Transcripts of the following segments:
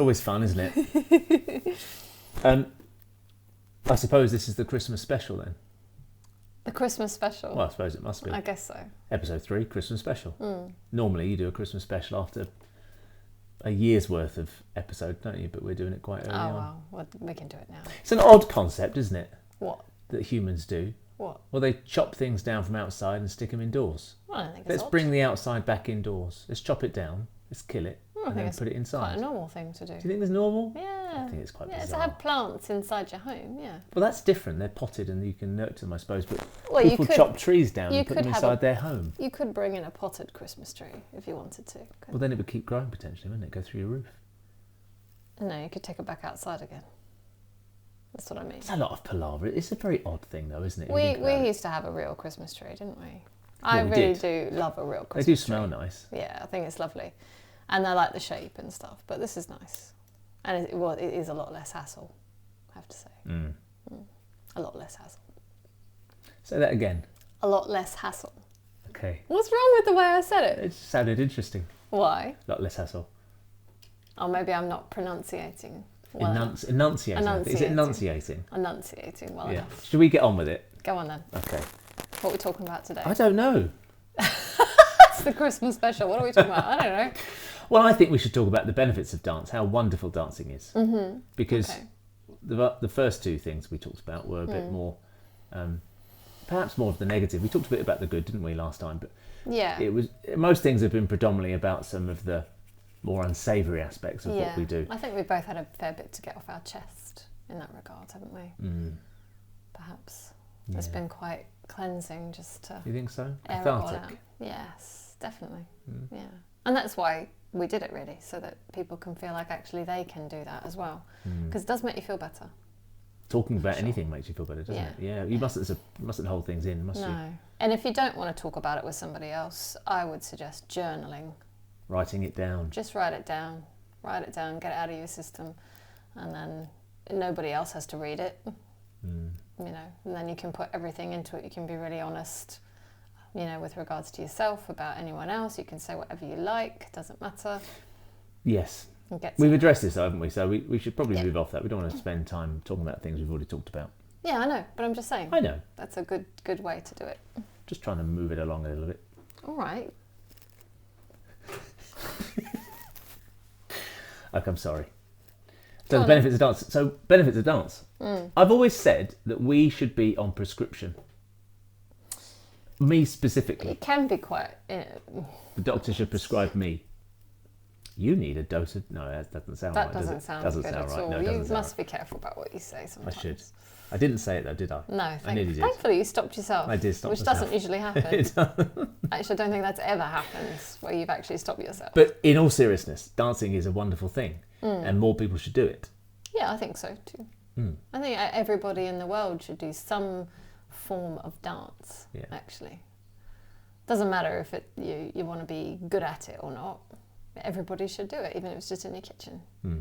always fun, isn't it? I suppose this is the Christmas special then. The Christmas special? Well, I suppose it must be. I guess so. Episode 3, Christmas special. Normally you do a Christmas special after a year's worth of episode, don't you? But we're doing it quite early on. Well, we can do it now. It's an odd concept, isn't it? What? That humans do. What? Well, they chop things down from outside and stick them indoors. Well, I don't think it's Let's odd. bring the outside back indoors. Let's chop it down. Let's kill it. I And think then it's put it inside. quite a normal thing to do. Do you think it's normal? Yeah. I think it's quite Yeah, bizarre. to have plants inside your home, yeah. Well, that's different. They're potted and you can nurture them, I suppose. But Well, you people could- chop trees down you and put could them have inside their home. You could bring in a potted Christmas tree if you wanted to. Well, then it would keep growing potentially, wouldn't it? Go through your roof. No, you could take it back outside again. That's what I mean. It's a lot of palaver. It's a very odd thing, though, isn't it? if you We think about it? used to have a real Christmas tree, didn't we? I we really did. do love a real They Christmas do smell tree. nice. Yeah, I think it's lovely. And I like the shape and stuff, but this is nice. And it is a lot less hassle, I have to say. A lot less hassle. Say that again. A lot less hassle. Okay. What's wrong with the way I said it? It sounded interesting. Why? A lot less hassle. Oh, maybe I'm not pronunciating well enough. Enunciating. I think. Is it enunciating? Enunciating well Yeah. enough. Should we get on with it? Go on then. Okay. What are we talking about today? I don't know. It's the Christmas special. What are we talking about? I don't know. Well, I think we should talk about the benefits of dance, how wonderful dancing is. Mm-hmm. Because Okay. the first two things we talked about were a bit more, perhaps more of the negative. We talked a bit about the good, didn't we, last time? But Yeah. most things have been predominantly about some of the more unsavoury aspects of Yeah. what we do. I think we both had a fair bit to get off our chest in that regard, haven't we? Perhaps. It's been quite cleansing just to You think so? air it all out. Cathartic. Yes, definitely. Yeah. And that's why we did it, really, so that people can feel like actually they can do that as well. Because it does make you feel better. Talking about anything makes you feel better, doesn't Yeah. it? Yeah. You mustn't hold things in, must you? No. And if you don't want to talk about it with somebody else, I would suggest journaling. Writing it down. Just write it down. Write it down, get it out of your system, and then nobody else has to read it. You know, and then you can put everything into it. You can be really honest, you know, with regards to yourself, about anyone else. You can say whatever you like, doesn't matter. Yes. And get We've addressed this, haven't we? So we should probably Yeah. move off that. We don't want to spend time talking about things we've already talked about. Yeah, I know, but I'm just saying. I know. That's a good way to do it. Just trying to move it along a little bit. All right. Like, I'm sorry. Go So the on benefits of dance. So benefits of dance. I've always said that we should be on prescription. Me specifically. It can be quite. The doctor should prescribe me. You need a dose of... No, that doesn't sound That right, does doesn't it? sound Doesn't good sound at right. all. No, it You doesn't sound must be careful about what you say I sometimes. should. I didn't say it though, did I? No, I nearly did. thankfully you stopped yourself. I did stop which myself. doesn't usually happen. It doesn't. Actually, I don't think that's ever happened where you've actually stopped yourself. But in all seriousness, dancing is a wonderful thing, and more people should do it. Yeah, I think so too. I think everybody in the world should do some form of dance. Yeah. Actually, doesn't matter if you want to be good at it or not. Everybody should do it, even if it's just in your kitchen. You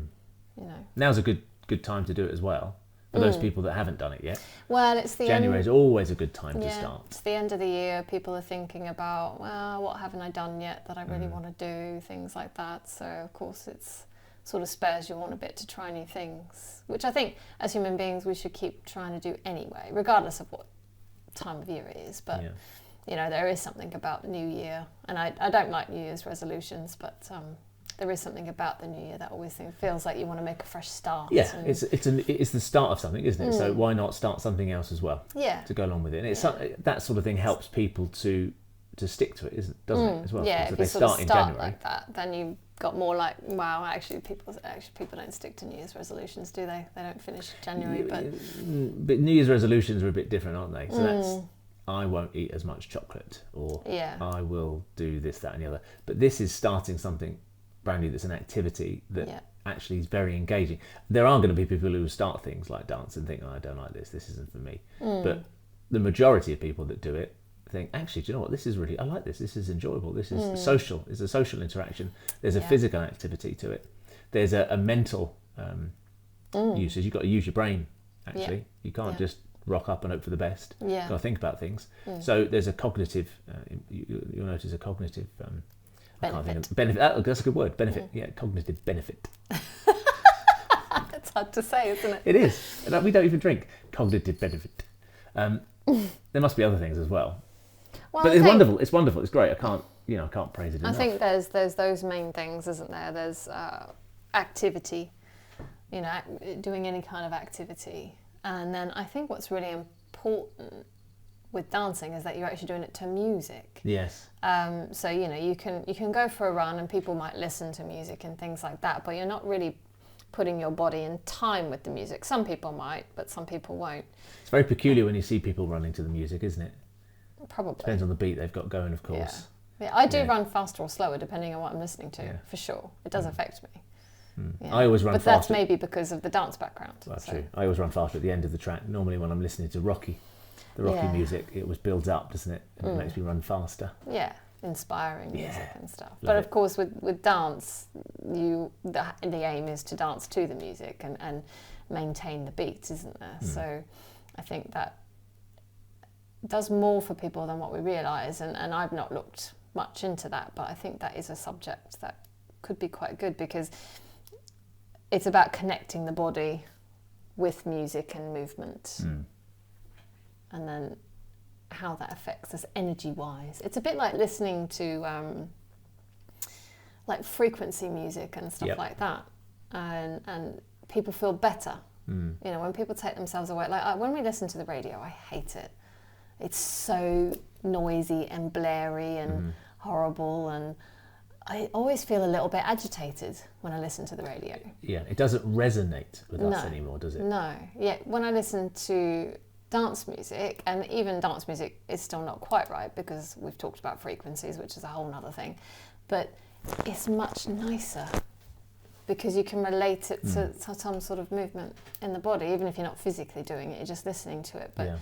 know. Now's a good time to do it as well. For those people that haven't done it yet, Well, it's the January is always a good time to Yeah, start. it's the end of the year. People are thinking about, well, what haven't I done yet that I really want to do, things like that. So, of course, it's sort of spurs you on a bit to try new things, which I think as human beings we should keep trying to do anyway, regardless of what time of year it is. But, Yeah. you know, there is something about the new year. And I don't like New Year's resolutions, but there is something about the new year that always feels like you want to make a fresh start. Yeah, and- it's the start of something, isn't it? So why not start something else as well yeah. to go along with it? And it's that sort of thing helps people to stick to it, doesn't it? As well. Yeah, So if they you sort of start in start January. like that, then you've got more like, wow, actually people don't stick to New Year's resolutions, do they? They don't finish January, but But New Year's resolutions are a bit different, aren't they? So that's I won't eat as much chocolate, or Yeah. I will do this, that, and the other. But this is starting something brand new. That's an activity that Yeah. actually is very engaging. There are going to be people who start things like dance and think, oh, I don't like this. This isn't for me. But the majority of people that do it think, actually, do you know what? This is really, I like this. This is enjoyable. This is social. It's a social interaction. There's a Yeah. physical activity to it. There's a mental usage. You've got to use your brain, actually. You can't Yeah. just rock up and hope for the best. Yeah. You've got to think about things. So there's a cognitive, you'll notice a cognitive, I can't think of benefit. That's a good word, benefit. Yeah, cognitive benefit. hard to say, isn't it? It is. And we don't even drink cognitive benefit. There must be other things as well. But it's wonderful. It's wonderful. It's great. I can't praise it enough. I think there's those main things, isn't there? There's activity, doing any kind of activity. And then I think what's really important with dancing is that you're actually doing it to music. Yes. So you can go for a run and people might listen to music and things like that, but you're not really putting your body in time with the music. Some people might, but some people won't. It's very peculiar when you see people running to the music, isn't it? Probably. Depends on the beat they've got going, of course. Yeah, I do run faster or slower depending on what I'm listening to, for sure. It does affect me. Yeah. I always run faster. But that's maybe because of the dance background. That's true. I always run faster at the end of the track. Normally when I'm listening to the Rocky music, it builds up, doesn't it? And it makes me run faster. Yeah, inspiring music and stuff. But of course with dance, the aim is to dance to the music and maintain the beats, isn't there? So I think that does more for people than what we realise, and I've not looked much into that, but I think that is a subject that could be quite good because it's about connecting the body with music and movement, and then how that affects us energy-wise. It's a bit like listening to like frequency music and stuff like that, and people feel better. When people take themselves away, like when we listen to the radio, I hate it. It's so noisy and blary and horrible, and I always feel a little bit agitated when I listen to the radio. Yeah, it doesn't resonate with us anymore, does it? No. Yeah, when I listen to dance music, and even dance music is still not quite right because we've talked about frequencies, which is a whole nother thing, but it's much nicer because you can relate it to some sort of movement in the body, even if you're not physically doing it, you're just listening to it. But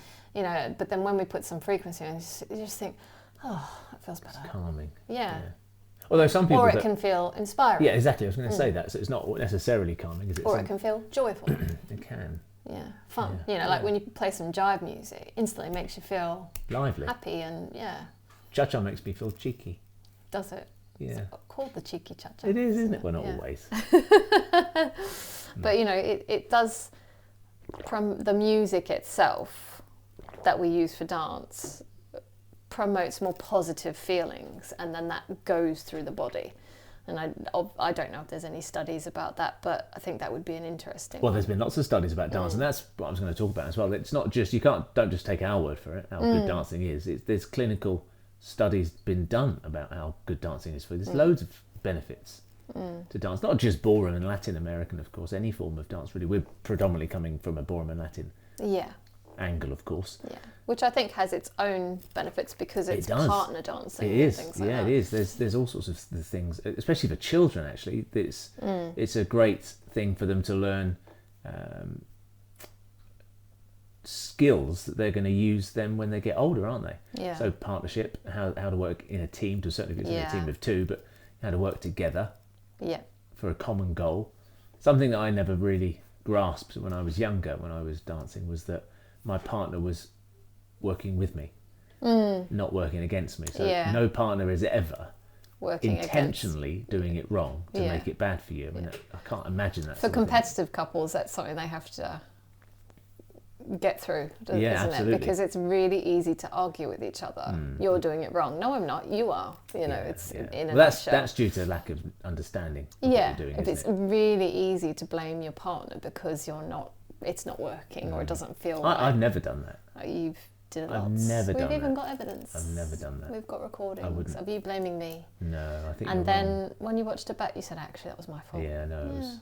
but then when we put some frequency on, you just think, oh, that feels better. It's calming. Yeah. Although some people... Or it can feel inspiring. Yeah, exactly. I was going to say that. So it's not necessarily calming, is it? Or it can feel joyful. It can. Yeah, fun. Like when you play some jive music, instantly makes you feel... lively. Happy and, Cha-cha makes me feel cheeky. Does it? Yeah. It's called the cheeky cha-cha. It is, isn't it? Well, not always. But, it does... From the music itself that we use for dance promotes more positive feelings, and then that goes through the body. And I don't know if there's any studies about that, but I think that would be an interesting one. There's been lots of studies about dance, and that's what I was going to talk about as well. It's not just, don't just take our word for it, how good dancing is. There's clinical studies been done about how good dancing is for you. There's loads of benefits to dance, not just ballroom and Latin American, of course, any form of dance really. We're predominantly coming from a ballroom and Latin angle, of course. Yeah, which I think has its own benefits because it's partner dancing. It is, and things like that. It is. There's all sorts of things, especially for children. Actually, it's a great thing for them to learn skills that they're going to use them when they get older, aren't they? Yeah. So partnership, how to work in a team, to a certain degree, in a team of two, but how to work together. Yeah. For a common goal. Something that I never really grasped when I was younger, when I was dancing, was that my partner was working with me, not working against me. So no partner is ever working intentionally doing it wrong to make it bad for you. I mean, I can't imagine that. For competitive couples, that's something they have to get through, isn't absolutely. it? Because it's really easy to argue with each other. You're doing it wrong. No, I'm not. You are. It's in a nutshell. That's due to lack of understanding of what you're doing, it's really easy to blame your partner because it's not working or it doesn't feel right. I've never done that. You've did it lots. I've never done that. We've even got evidence. I've never done that. We've got recordings of you blaming me. No, I think. And then when you watched it back, you said, "Actually, that was my fault." Yeah, no, it was.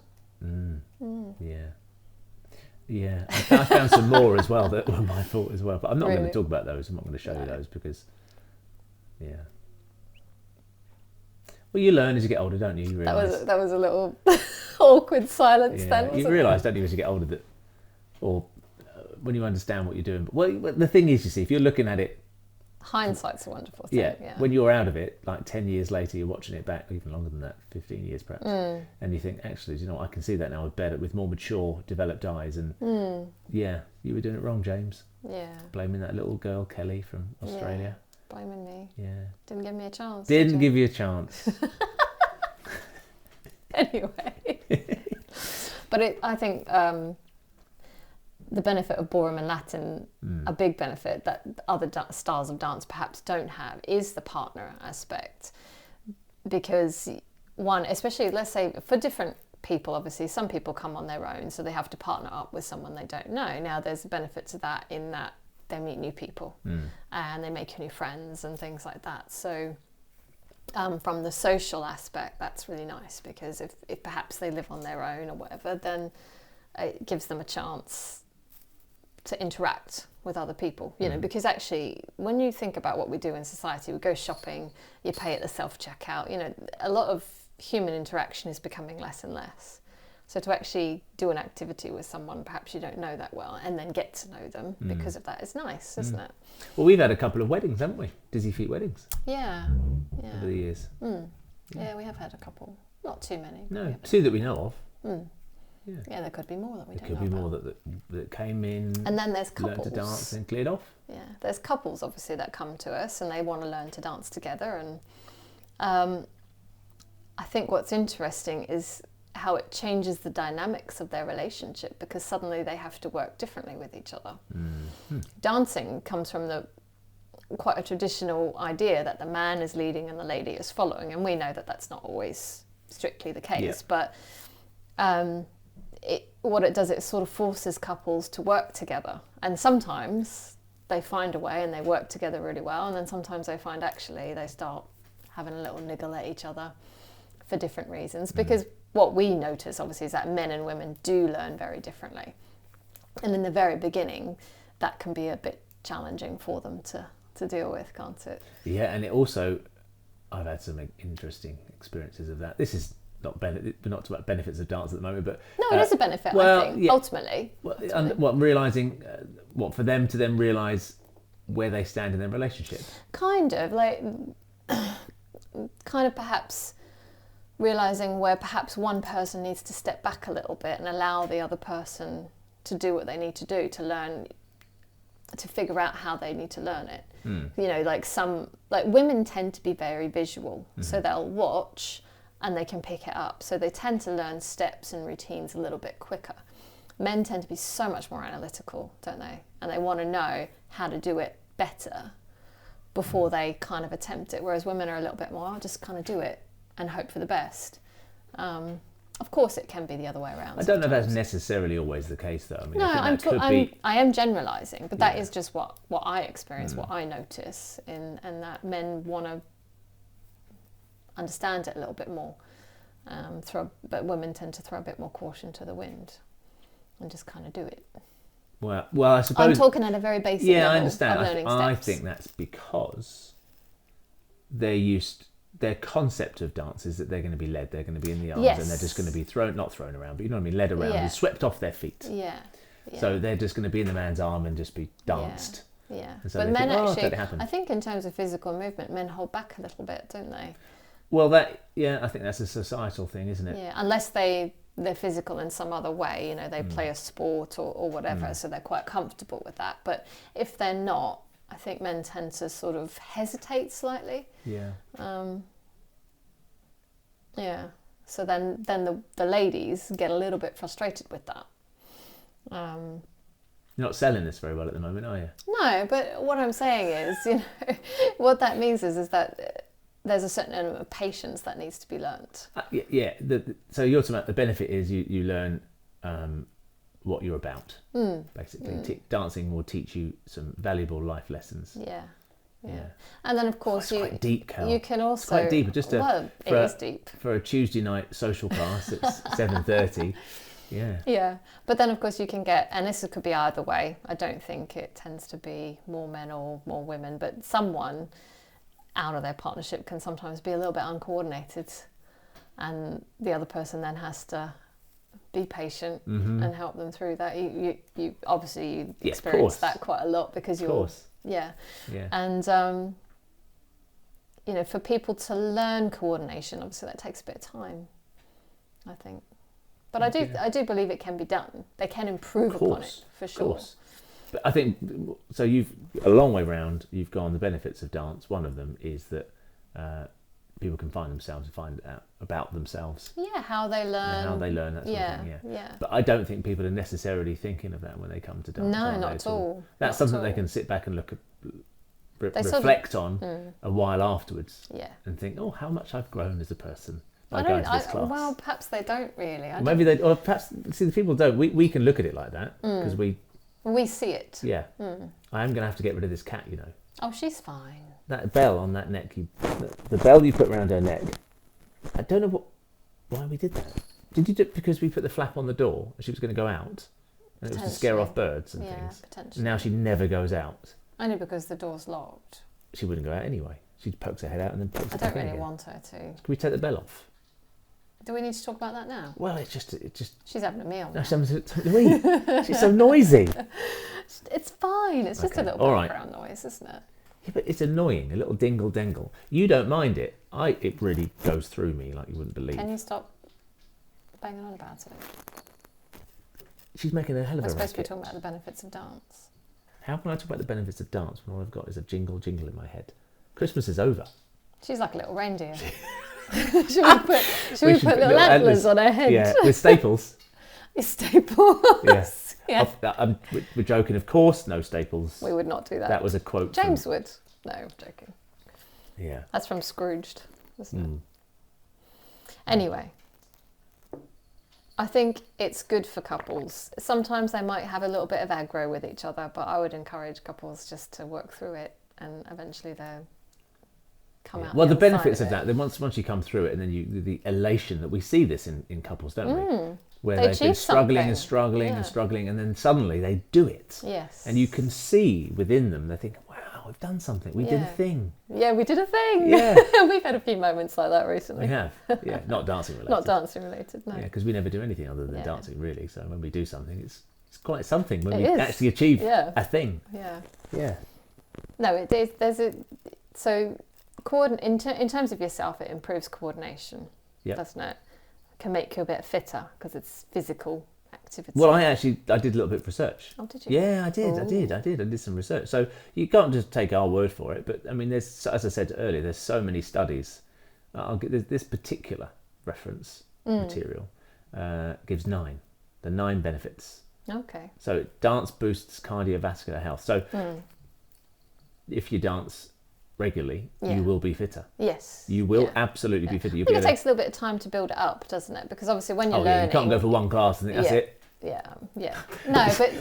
Yeah. I found some more as well that were my fault as well, but I'm not going to talk about those. I'm not going to show you those because, Well, you learn as you get older, don't you? You realise that was a little awkward silence then. You realise, don't you, as you get older that, or when you understand what you're doing. But the thing is, you see, if you're looking at it, hindsight's a wonderful thing. Yeah. When you're out of it, like 10 years later, you're watching it back, even longer than that, 15 years perhaps, and you think, actually, do you know what? I can see that now with more mature, developed eyes, and you were doing it wrong, James. Yeah. Blaming that little girl, Kelly, from Australia. Blaming me. Yeah. Didn't give me a chance. Didn't give you a chance. Anyway. I think the benefit of ballroom and Latin, a big benefit that other styles of dance perhaps don't have, is the partner aspect. Because one, especially let's say for different people, obviously some people come on their own, so they have to partner up with someone they don't know. Now there's a benefit to that in that they meet new people and they make new friends and things like that. So from the social aspect, that's really nice, because if perhaps they live on their own or whatever, then it gives them a chance to interact with other people, you know, because actually when you think about what we do in society, we go shopping, you pay at the self-checkout, you know, a lot of human interaction is becoming less and less. So to actually do an activity with someone perhaps you don't know that well and then get to know them because of that is nice, isn't it? Well, we've had a couple of weddings, haven't we? Dizzyfeet weddings. Yeah. Over the years. Yeah, we have had a couple. Not too many. No, two that we know of. Yeah, there could be more that we don't know. There could be more that came in. And then there's couples. Learned to dance and cleared off. Yeah, there's couples obviously that come to us and they want to learn to dance together. And I think what's interesting is how it changes the dynamics of their relationship, because suddenly they have to work differently with each other. Dancing comes from quite a traditional idea that the man is leading and the lady is following, and we know that that's not always strictly the case, but what it does, it sort of forces couples to work together, and sometimes they find a way and they work together really well, and then sometimes they find actually they start having a little niggle at each other for different reasons, because what we notice obviously is that men and women do learn very differently, and in the very beginning that can be a bit challenging for them to deal with, can't it? Yeah, and it also, I've had some interesting experiences of that. This is not about benefits of dance at the moment, but no, it is a benefit. I think ultimately. What realizing, what for them to then realize where they stand in their relationship. Kind of perhaps realizing where perhaps one person needs to step back a little bit and allow the other person to do what they need to do to learn, to figure out how they need to learn it. You know, like women tend to be very visual, so they'll watch and they can pick it up. So they tend to learn steps and routines a little bit quicker. Men tend to be so much more analytical, don't they? And they want to know how to do it better before they kind of attempt it. Whereas women are a little bit more, I'll just kind of do it and hope for the best. Of course, it can be the other way around. I don't know if that's necessarily always the case, though. I mean, no, I am generalising, but that is just what I experience, what I notice, and that men want to understand it a little bit more, but women tend to throw a bit more caution to the wind and just kind of do it. Well, I suppose I'm talking at a very basic level. I understand. Of learning steps. I think that's because their concept of dance is that they're going to be led, they're going to be in the arms, and they're just going to be not thrown around, but you know what I mean, led around and swept off their feet. Yeah. So they're just going to be in the man's arm and just be danced. Yeah. So but men actually, I think in terms of physical movement, men hold back a little bit, don't they? Well, I think that's a societal thing, isn't it? Yeah, unless they're physical in some other way, you know, they play a sport or whatever, so they're quite comfortable with that. But if they're not, I think men tend to sort of hesitate slightly. Yeah. Yeah. So then the ladies get a little bit frustrated with that. You're not selling this very well at the moment, are you? No, but what I'm saying is, you know, what that means is that there's a certain element of patience that needs to be learnt. So you're talking about the benefit is you learn what you're about. Basically, dancing will teach you some valuable life lessons. Yeah. And then of course it's quite deep, Cal. You can also. It's quite deep. It is deep for a Tuesday night social class. It's 7:30. Yeah. Yeah, but then of course you can get, and this could be either way. I don't think it tends to be more men or more women, but someone out of their partnership can sometimes be a little bit uncoordinated, and the other person then has to be patient and help them through that. You obviously experience that quite a lot because you're and you know, for people to learn coordination, obviously that takes a bit of time, I think. But I do believe it can be done. They can improve upon it for sure. Of course. But I think so. You've a long way round. You've gone the benefits of dance. One of them is that people can find themselves and find out about themselves. Yeah, how they learn. How they learn, that sort of thing, Yeah. But I don't think people are necessarily thinking of that when they come to dance. No, not at all. That's something they can sit back and look at, reflect on a while afterwards. Yeah. And think, oh, how much I've grown as a person by going to this class. Well, perhaps they don't really. Maybe they, or perhaps, see, the people don't. We can look at it like that because we see it. Yeah. I am going to have to get rid of this cat, you know. Oh, she's fine. That bell on that neck, the bell you put around her neck, I don't know why we did that. Did you do it because we put the flap on the door and she was going to go out? And it was to scare off birds and things. Potentially. Now she never goes out. Only because the door's locked. She wouldn't go out anyway. She pokes her head out and then pokes her back in again. I don't really want her to. Can we take the bell off? Do we need to talk about that now? Well, it's just. She's having a meal now. She's so noisy. It's fine. It's just a little background noise, isn't it? Yeah, but it's annoying. A little dingle dangle. You don't mind it. It really goes through me like you wouldn't believe. Can you stop banging on about it? She's making a hell of a racket. We're supposed to be talking about the benefits of dance. How can I talk about the benefits of dance when all I've got is a jingle in my head? Christmas is over. She's like a little reindeer. Should we put little antlers on her head? Yeah, with staples. Staples. Yes. Yeah. We're joking, of course, no staples. We would not do that. That was a quote. James would. No, I'm joking. Yeah. That's from Scrooged, isn't it? Anyway, I think it's good for couples. Sometimes they might have a little bit of aggro with each other, but I would encourage couples just to work through it and eventually they'll come out. Well, the benefits of that, then once you come through it, and then the elation that we see this in couples, don't we? Where they've been struggling and struggling and struggling, and then suddenly they do it. Yes. And you can see within them, they think, wow, we've done something. We did a thing. Yeah, we did a thing. Yeah. We've had a few moments like that recently. We have. Yeah, not dancing related. Not dancing related, no. Yeah, because we never do anything other than dancing, really. So when we do something, it's quite something when we is. actually achieve a thing. Yeah. Yeah. No, it is. So in terms of yourself, it improves coordination, doesn't it? Can make you a bit fitter because it's physical activity. Well, I did a little bit of research. Oh, did you? Yeah, I did. I did some research. So you can't just take our word for it. But I mean, there's, as I said earlier, there's so many studies. This particular reference material gives 9. The 9 benefits. Okay. So dance boosts cardiovascular health. So if you dance regularly, you will be fitter. Yes. You will absolutely be fitter. I think it takes a little bit of time to build it up, doesn't it? Because obviously when you're learning... you can't go for one class and think that's it. Yeah. No, but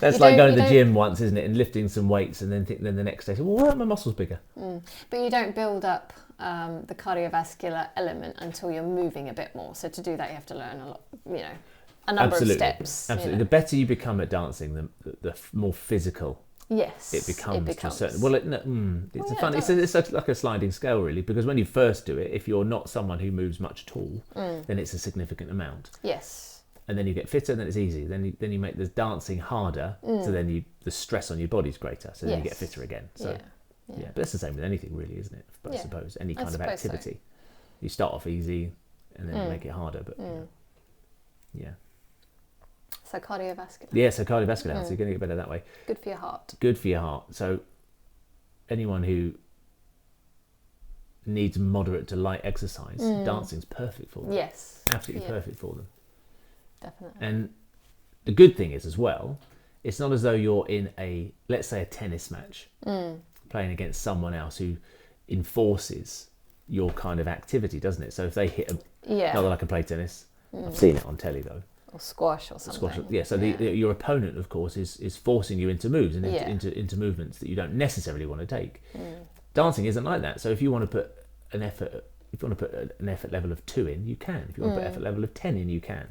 that's like going to the gym once, isn't it? And lifting some weights and then the next day, well, why are my muscles bigger? But you don't build up the cardiovascular element until you're moving a bit more. So to do that, you have to learn a lot, a number of steps. Absolutely. The better you become at dancing, the more physical it becomes. To a certain, well, it's like a sliding scale, really, because when you first do it, if you're not someone who moves much at all, then it's a significant amount. Yes. And then you get fitter, then it's easy. Then you make the dancing harder, so then the stress on your body's greater, so then you get fitter again. So but that's the same with anything, really, isn't it? I suppose any kind of activity. So. You start off easy, and then you make it harder. But So cardiovascular. Yeah, so cardiovascular health. So you're going to get better that way. Good for your heart. Good for your heart. So anyone who needs moderate to light exercise, dancing's perfect for them. Yes. Absolutely perfect for them. Definitely. And the good thing is as well, it's not as though you're in let's say a tennis match, playing against someone else who enforces your kind of activity, doesn't it? So if they hit not that I can play tennis, I've seen it on telly though. Or squash or something. So your opponent, of course, is forcing you into moves and into movements that you don't necessarily want to take. Dancing isn't like that. So if you want to put an effort level of 2 in, you can. If you want to put effort level of 10 in, you can.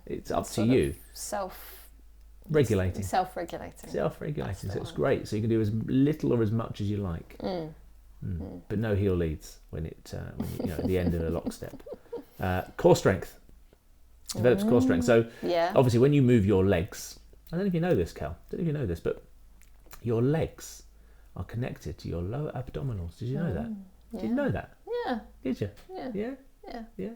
It's up to you. Self-regulating. Self-regulating. So it's great. So you can do as little or as much as you like. But no heel leads when at the end of a lockstep. Core strength. Develops core strength. So obviously when you move your legs, I don't know if you know this, Cal, but your legs are connected to your lower abdominals. Did you know that? Did you know that? Yeah. Did you? Yeah. Yeah.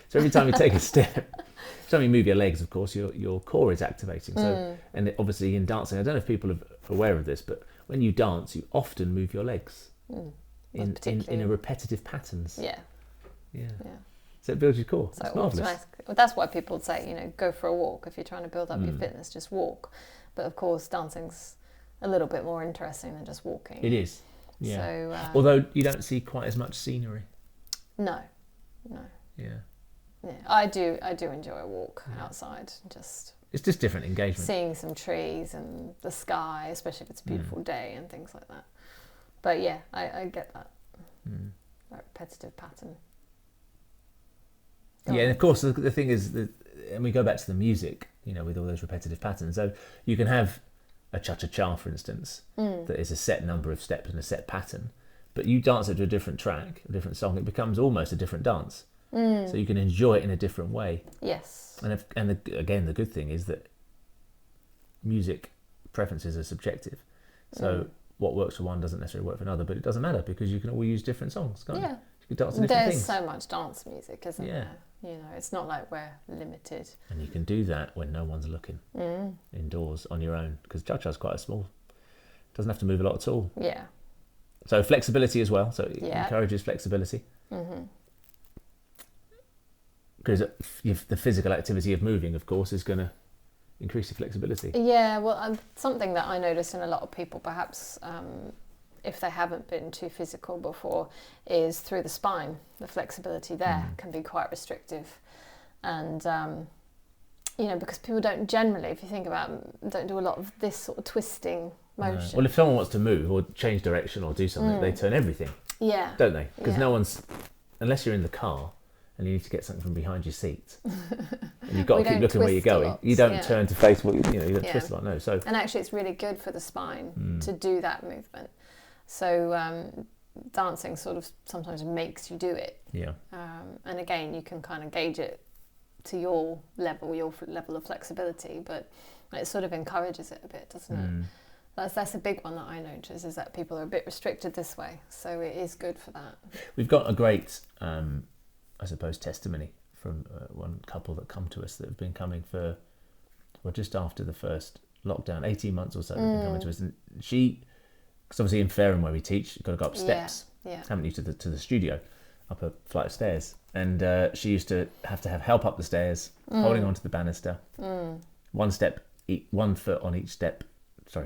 So every time you take a step, every time you move your legs, of course, your core is activating. So and obviously in dancing, I don't know if people are aware of this, but when you dance, you often move your legs. in a repetitive patterns. Yeah. Yeah. Yeah. So it builds your core. So it's marvellous. that's why people say, go for a walk. If you're trying to build up your fitness, just walk. But of course, dancing's a little bit more interesting than just walking. It is. Yeah. So, although you don't see quite as much scenery. No. Yeah. Yeah, I do enjoy a walk outside. It's just different engagement. Seeing some trees and the sky, especially if it's a beautiful day and things like that. But yeah, I get that. That repetitive pattern. Yeah, and of course the thing is that, and we go back to the music, with all those repetitive patterns. So you can have a cha-cha-cha, for instance, that is a set number of steps and a set pattern, but you dance it to a different track, a different song, it becomes almost a different dance. So you can enjoy it in a different way. Yes. And again, the good thing is that music preferences are subjective. So what works for one doesn't necessarily work for another, but it doesn't matter because you can all use different songs, can't you? You can dance to different things. There's so much dance music, isn't there? It's not like we're limited. And you can do that when no one's looking, indoors on your own, because cha-cha's quite small. Doesn't have to move a lot at all. Yeah. So flexibility as well. So it encourages flexibility. Because the physical activity of moving, of course, is going to increase your flexibility. Yeah, well, something that I notice in a lot of people, perhaps if they haven't been too physical before, is through the spine. The flexibility there can be quite restrictive. And, because people don't generally, if you think about it, don't do a lot of this sort of twisting motion. Well, if someone wants to move or change direction or do something, they turn everything. Yeah. Don't they? Because no one's, unless you're in the car, and you need to get something from behind your seat, and you've got to keep looking where you're going. You don't turn to face what you don't twist a lot. No, so and actually, it's really good for the spine to do that movement. So dancing sort of sometimes makes you do it. Yeah. And again, you can kind of gauge it to your level of flexibility, but it sort of encourages it a bit, doesn't it? That's a big one that I notice, is that people are a bit restricted this way. So it is good for that. We've got a great I suppose, testimony from one couple that come to us that have been coming for, just after the first lockdown, 18 months or so, they've been coming to us. And she, because obviously in Fareham where we teach, you've got to go up steps, haven't you, to the studio, up a flight of stairs. And she used to have help up the stairs, holding onto the banister, one foot on each step,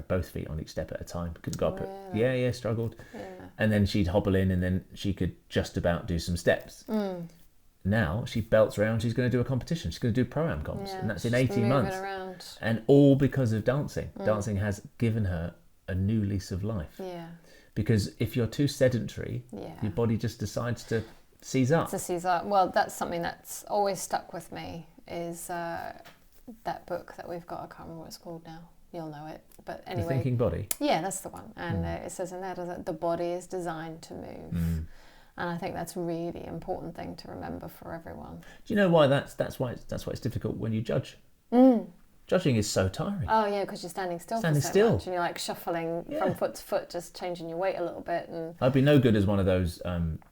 both feet on each step at a time. Couldn't go up it. Struggled. Yeah. And then she'd hobble in and then she could just about do some steps. Now she belts around, she's going to do a competition, she's going to do pro-am comps, and that's in 18 months. Around. And all because of dancing. Dancing has given her a new lease of life. Yeah. Because if you're too sedentary, your body just decides to seize up. Well, that's something that's always stuck with me, is that book that we've got. I can't remember what it's called now. You'll know it. But anyway. The Thinking Body? Yeah, that's the one. And it says in there that the body is designed to move. And I think that's a really important thing to remember for everyone. Do you know why that's why it's difficult when you judge? Judging is so tiring. Oh yeah, because you're standing still for so much, and you're like shuffling from foot to foot, just changing your weight a little bit. And I'd be no good as one of those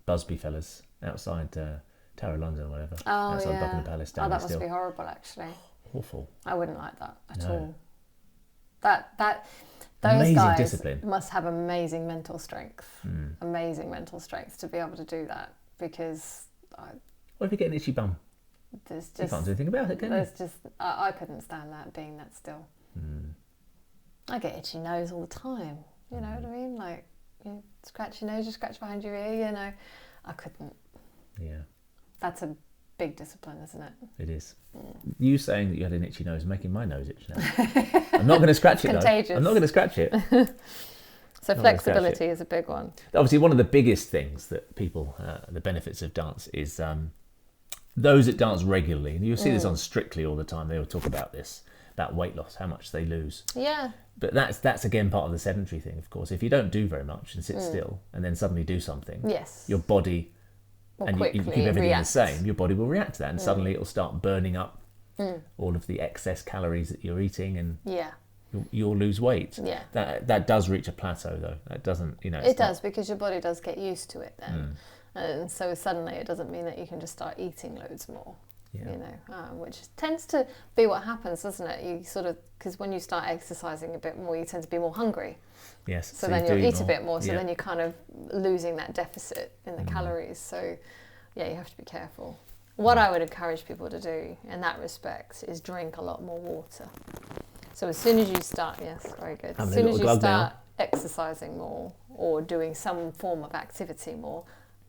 Busby fellas outside Tower of London or whatever. Outside Buckingham Palace, standing still. That must be horrible, actually. Awful. I wouldn't like that at all. Those amazing guys discipline. Must have amazing mental strength. Amazing mental strength to be able to do that, because what if you get an itchy bum? You can't do anything about it, can you? I couldn't stand that, being that still. I get itchy nose all the time. You know what I mean? Like, you scratch your nose, you scratch behind your ear. I couldn't. Yeah. That's a big discipline, isn't it? It is. You saying that you had an itchy nose, making my nose itch now. I'm not going to scratch it. Contagious. Though. I'm not going to scratch it. So flexibility is a big one. Obviously, one of the biggest things that people, the benefits of dance is those that dance regularly, and you'll see this on Strictly all the time. They will talk about this, about weight loss, how much they lose. Yeah. But that's again part of the sedentary thing, of course. If you don't do very much and sit still, and then suddenly do something, your body, and you keep everything the same, your body will react to that, and suddenly it'll start burning up all of the excess calories that you're eating, and you'll lose weight. Yeah. That does reach a plateau, though. That doesn't, It does, because your body does get used to it then. And so suddenly it doesn't mean that you can just start eating loads more. Yeah. You know, which tends to be what happens, doesn't it? You sort of, because when you start exercising a bit more, you tend to be more hungry. Yes. So then you'll eat a bit more. So yeah. then you're kind of losing that deficit in the calories. So yeah, you have to be careful. What I would encourage people to do in that respect is drink a lot more water. So as soon as you start, yes, very good. As soon as you start exercising more or doing some form of activity more,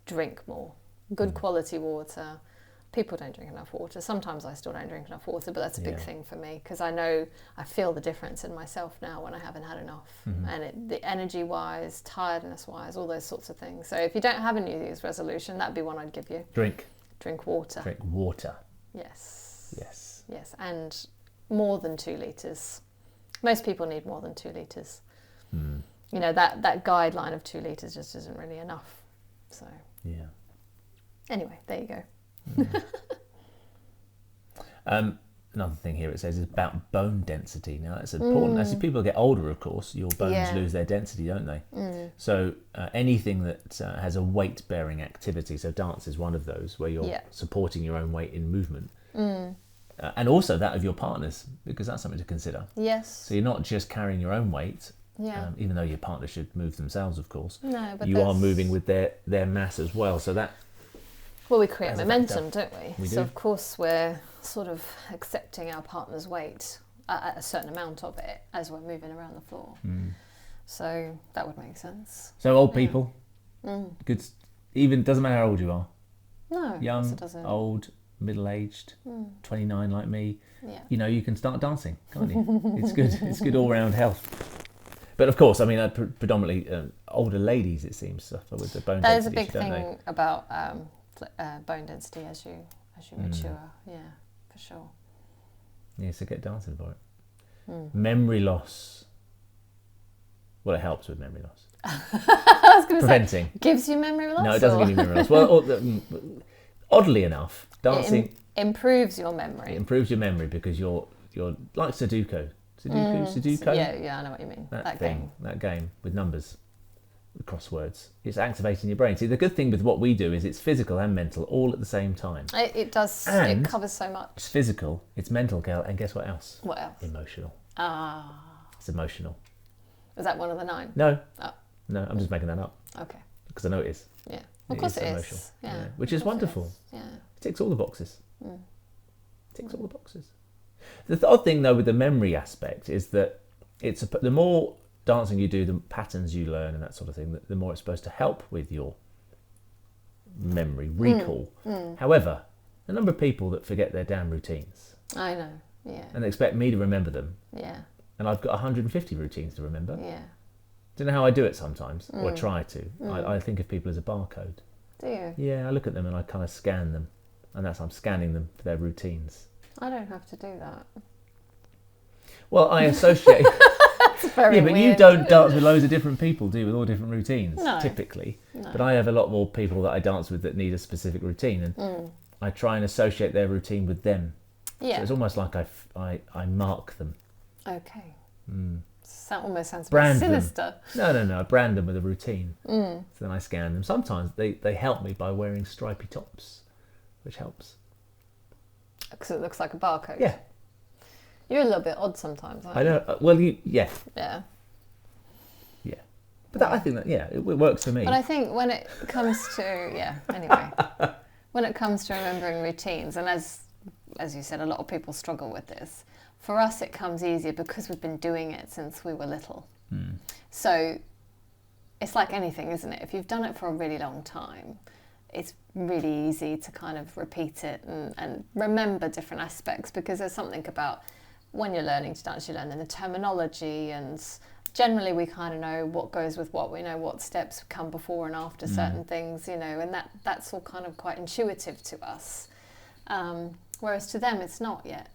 drink more. Good quality water. People don't drink enough water. Sometimes I still don't drink enough water, but that's a big thing for me because I feel the difference in myself now when I haven't had enough. And the energy-wise, tiredness-wise, all those sorts of things. So if you don't have a New Year's resolution, that'd be one I'd give you. Drink water. Drink water. Yes. Yes. Yes, and more than 2 litres. Most people need more than 2 litres. You know, that guideline of 2 litres just isn't really enough. So yeah. Anyway, there you go. Another thing here it says is about bone density. Now that's important. As people get older, of course, your bones lose their density, don't they? So anything that has a weight-bearing activity, so dance is one of those where you're supporting your own weight in movement, and also that of your partner's, because that's something to consider. Yes. So you're not just carrying your own weight, even though your partner should move themselves, of course. No, but you are moving with their mass as well. So that. Well, we create momentum, don't we? We do. So, of course, we're sort of accepting our partner's weight, a certain amount of it, as we're moving around the floor. So that would make sense. So old people, good. Even doesn't matter how old you are. No, young, it doesn't. old, middle-aged, 29 like me. Yeah. You know, you can start dancing, can't you? It's good. It's good all-round health. But of course, I mean, predominantly older ladies, it seems, suffer with the bone density. That is a big thing about bone density as you mature. Yeah, for sure. Yeah, so get dancing for it. Memory loss. Well, it helps with memory loss. I was going to Preventing. say, gives you memory loss? No, it doesn't give you memory loss. Well, oddly enough, dancing improves your memory. It improves your memory because you're like Sudoku. Sudoku. Yeah, I know what you mean. That game with numbers, with crosswords. It's activating your brain. See, the good thing with what we do is it's physical and mental all at the same time. It does. And it covers so much. It's physical, it's mental, and guess what else? What else? Emotional. Ah. It's emotional. Is that one of the 9? No. Oh. No, I'm just making that up. Okay. Because I know it is. Yeah. Of course it emotional. is. Yeah. Which is wonderful. Yeah. It ticks all the boxes. Ticks all the boxes. The odd thing though with the memory aspect is that the more dancing you do, the patterns you learn and that sort of thing, the more it's supposed to help with your memory recall. However, a number of people that forget their damn routines. I know. Yeah. And they expect me to remember them. Yeah. And I've got 150 routines to remember. Yeah. Don't know how I do it sometimes, or try to. I think of people as a barcode. Do you? Yeah, I look at them and I kind of scan them, and I'm scanning them for their routines. I don't have to do that. Well, I associate. That's very but weird. you don't dance with loads of different people, do you? With all different routines, No. typically. No. But I have a lot more people that I dance with that need a specific routine, and I try and associate their routine with them. Yeah. So it's almost like I mark them. Okay. That almost sounds a bit Brand sinister. them. No. I brand them with a routine. So then I scan them. Sometimes they help me by wearing stripy tops, which helps. Because it looks like a barcode. Yeah. You're a little bit odd sometimes, aren't I know. Well, yeah. Yeah. Yeah. But I think that, it works for me. But I think when it comes to, anyway, when it comes to remembering routines, and as you said, a lot of people struggle with this. For us, it comes easier because we've been doing it since we were little. So it's like anything, isn't it? If you've done it for a really long time, it's really easy to kind of repeat it and remember different aspects, because there's something about when you're learning to dance, you're learning the terminology, and generally we kind of know what goes with what. We know what steps come before and after certain things, and that's all kind of quite intuitive to us. Whereas to them, it's not yet.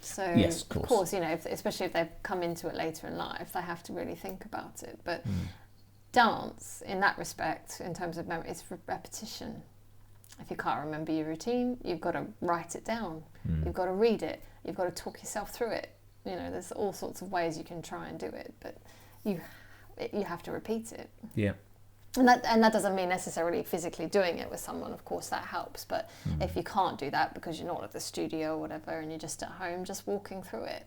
So, yes, of course, especially if they've come into it later in life, they have to really think about it. But dance, in that respect, in terms of memory, it's repetition. If you can't remember your routine, you've got to write it down. You've got to read it. You've got to talk yourself through it. There's all sorts of ways you can try and do it, but you have to repeat it. Yeah. And that doesn't mean necessarily physically doing it with someone. Of course, that helps. But if you can't do that because you're not at the studio or whatever, and you're just at home, just walking through it.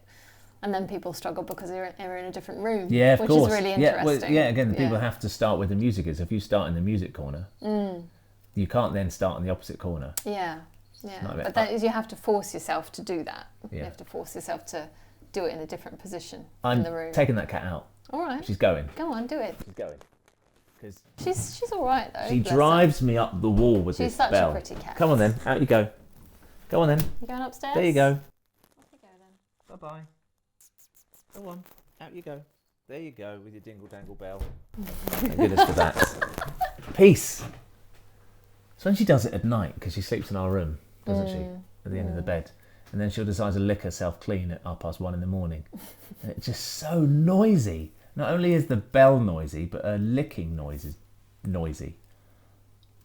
And then people struggle because they're in a different room, Yeah, of which course. is really interesting. Again, people have to start with the music. If you start in the music corner, you can't then start in the opposite corner. Yeah. But that is, you have to force yourself to do that. Yeah. You have to force yourself to do it in a different position I'm in the room. taking that cat out. All right. She's going. Go on, do it. She's going. Cause she's all right though. she drives me up the wall with this bell. She's such a pretty cat. Come on then, out you go. Go on then. You going upstairs? There you go. Off you go then. Bye bye. Go on, out you go. There you go with your dingle dangle bell. Thank goodness for that. Peace. So when she does it at night, because she sleeps in our room, doesn't she? At the end of the bed. And then she'll decide to lick herself clean at 1:30 in the morning. And it's just so noisy. Not only is the bell noisy, but her licking noise is noisy.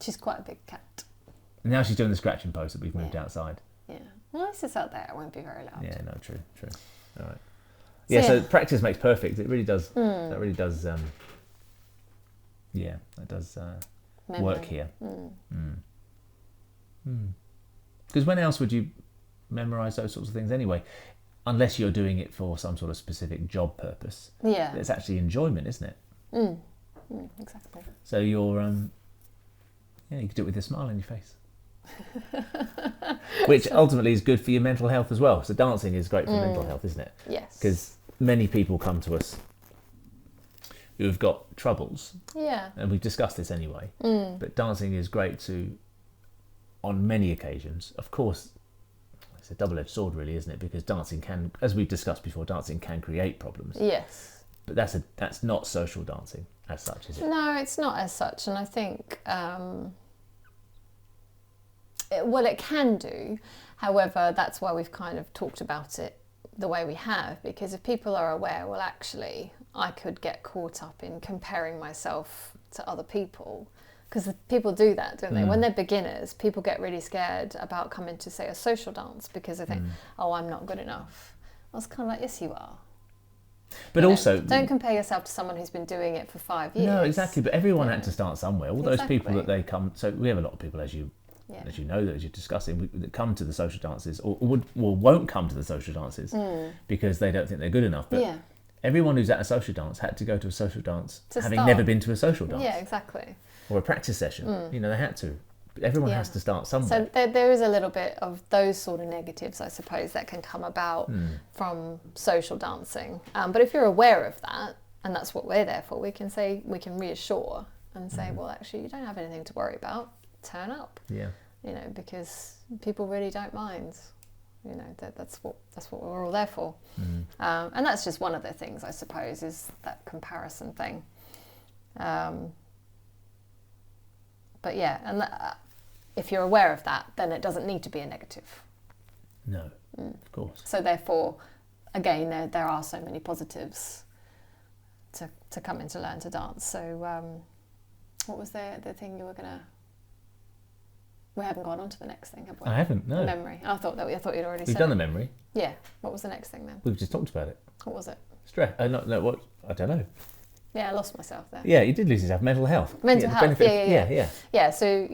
She's quite a big cat. And now she's doing the scratching post that we've moved outside. Yeah. Well, this is out there. It won't be very loud. Yeah, no, true. All right. Yeah, so practice makes perfect. It really does. That really does. That does work here. Because when else would you memorise those sorts of things anyway? Unless you're doing it for some sort of specific job purpose. Yeah. It's actually enjoyment, isn't it? Exactly. So you're, you can do it with a smile on your face. Which ultimately is good for your mental health as well. So dancing is great for mental health, isn't it? Yes. Because many people come to us who have got troubles. Yeah. And we've discussed this anyway. But dancing is great on many occasions. Of course, it's a double-edged sword really, isn't it? Because dancing can, as we've discussed before, dancing can create problems. Yes. But that's not social dancing as such, is it? No, it's not as such. And I think, it can do. However, that's why we've kind of talked about it the way we have. Because if people are aware, well, actually, I could get caught up in comparing myself to other people. Because people do that, don't they? When they're beginners, people get really scared about coming to, say, a social dance because they think, oh, I'm not good enough. I was kind of like, yes, you are. But also... don't compare yourself to someone who's been doing it for 5 years. No, exactly. But everyone had to start somewhere. All those people that they come... So we have a lot of people, as you know, that as you're discussing, that come to the social dances or won't come to the social dances because they don't think they're good enough. But everyone who's at a social dance had to go to a social dance having never been to a social dance. Yeah, exactly. Or a practice session. They had to. But everyone has to start somewhere. So there is a little bit of those sort of negatives, I suppose, that can come about from social dancing. But if you're aware of that, and that's what we're there for, we can reassure and say, well, actually, you don't have anything to worry about. Turn up. Yeah. Because people really don't mind. That's what we're all there for. And that's just one of the things, I suppose, is that comparison thing. But yeah, and if you're aware of that, then it doesn't need to be a negative. No, of course. So therefore, again, there are so many positives to come in to learn to dance. So what was the thing you were going to... We haven't gone on to the next thing, have we? I haven't, no. The memory. I thought you'd already said We've done the memory. Yeah. What was the next thing then? We've just talked about it. What was it? Stress. No, what? I don't know. Yeah, I lost myself there. Yeah, you did lose yourself. Mental health. Mental health, yeah. Yeah, so,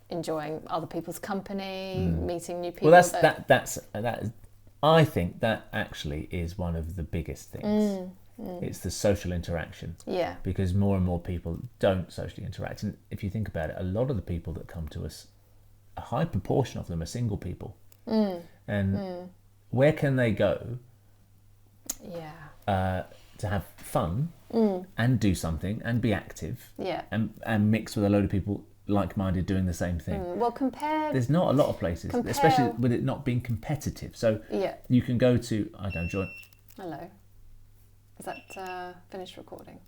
enjoying other people's company, meeting new people. Well, that's I think that actually is one of the biggest things. It's the social interaction. Yeah. Because more and more people don't socially interact. And if you think about it, a lot of the people that come to us, a high proportion of them are single people. And where can they go to have fun and do something and be active and mix with a load of people like-minded doing the same thing? Well, there's not a lot of places, especially with it not being competitive. So you can go to, I don't join. Hello. Is that finished recording?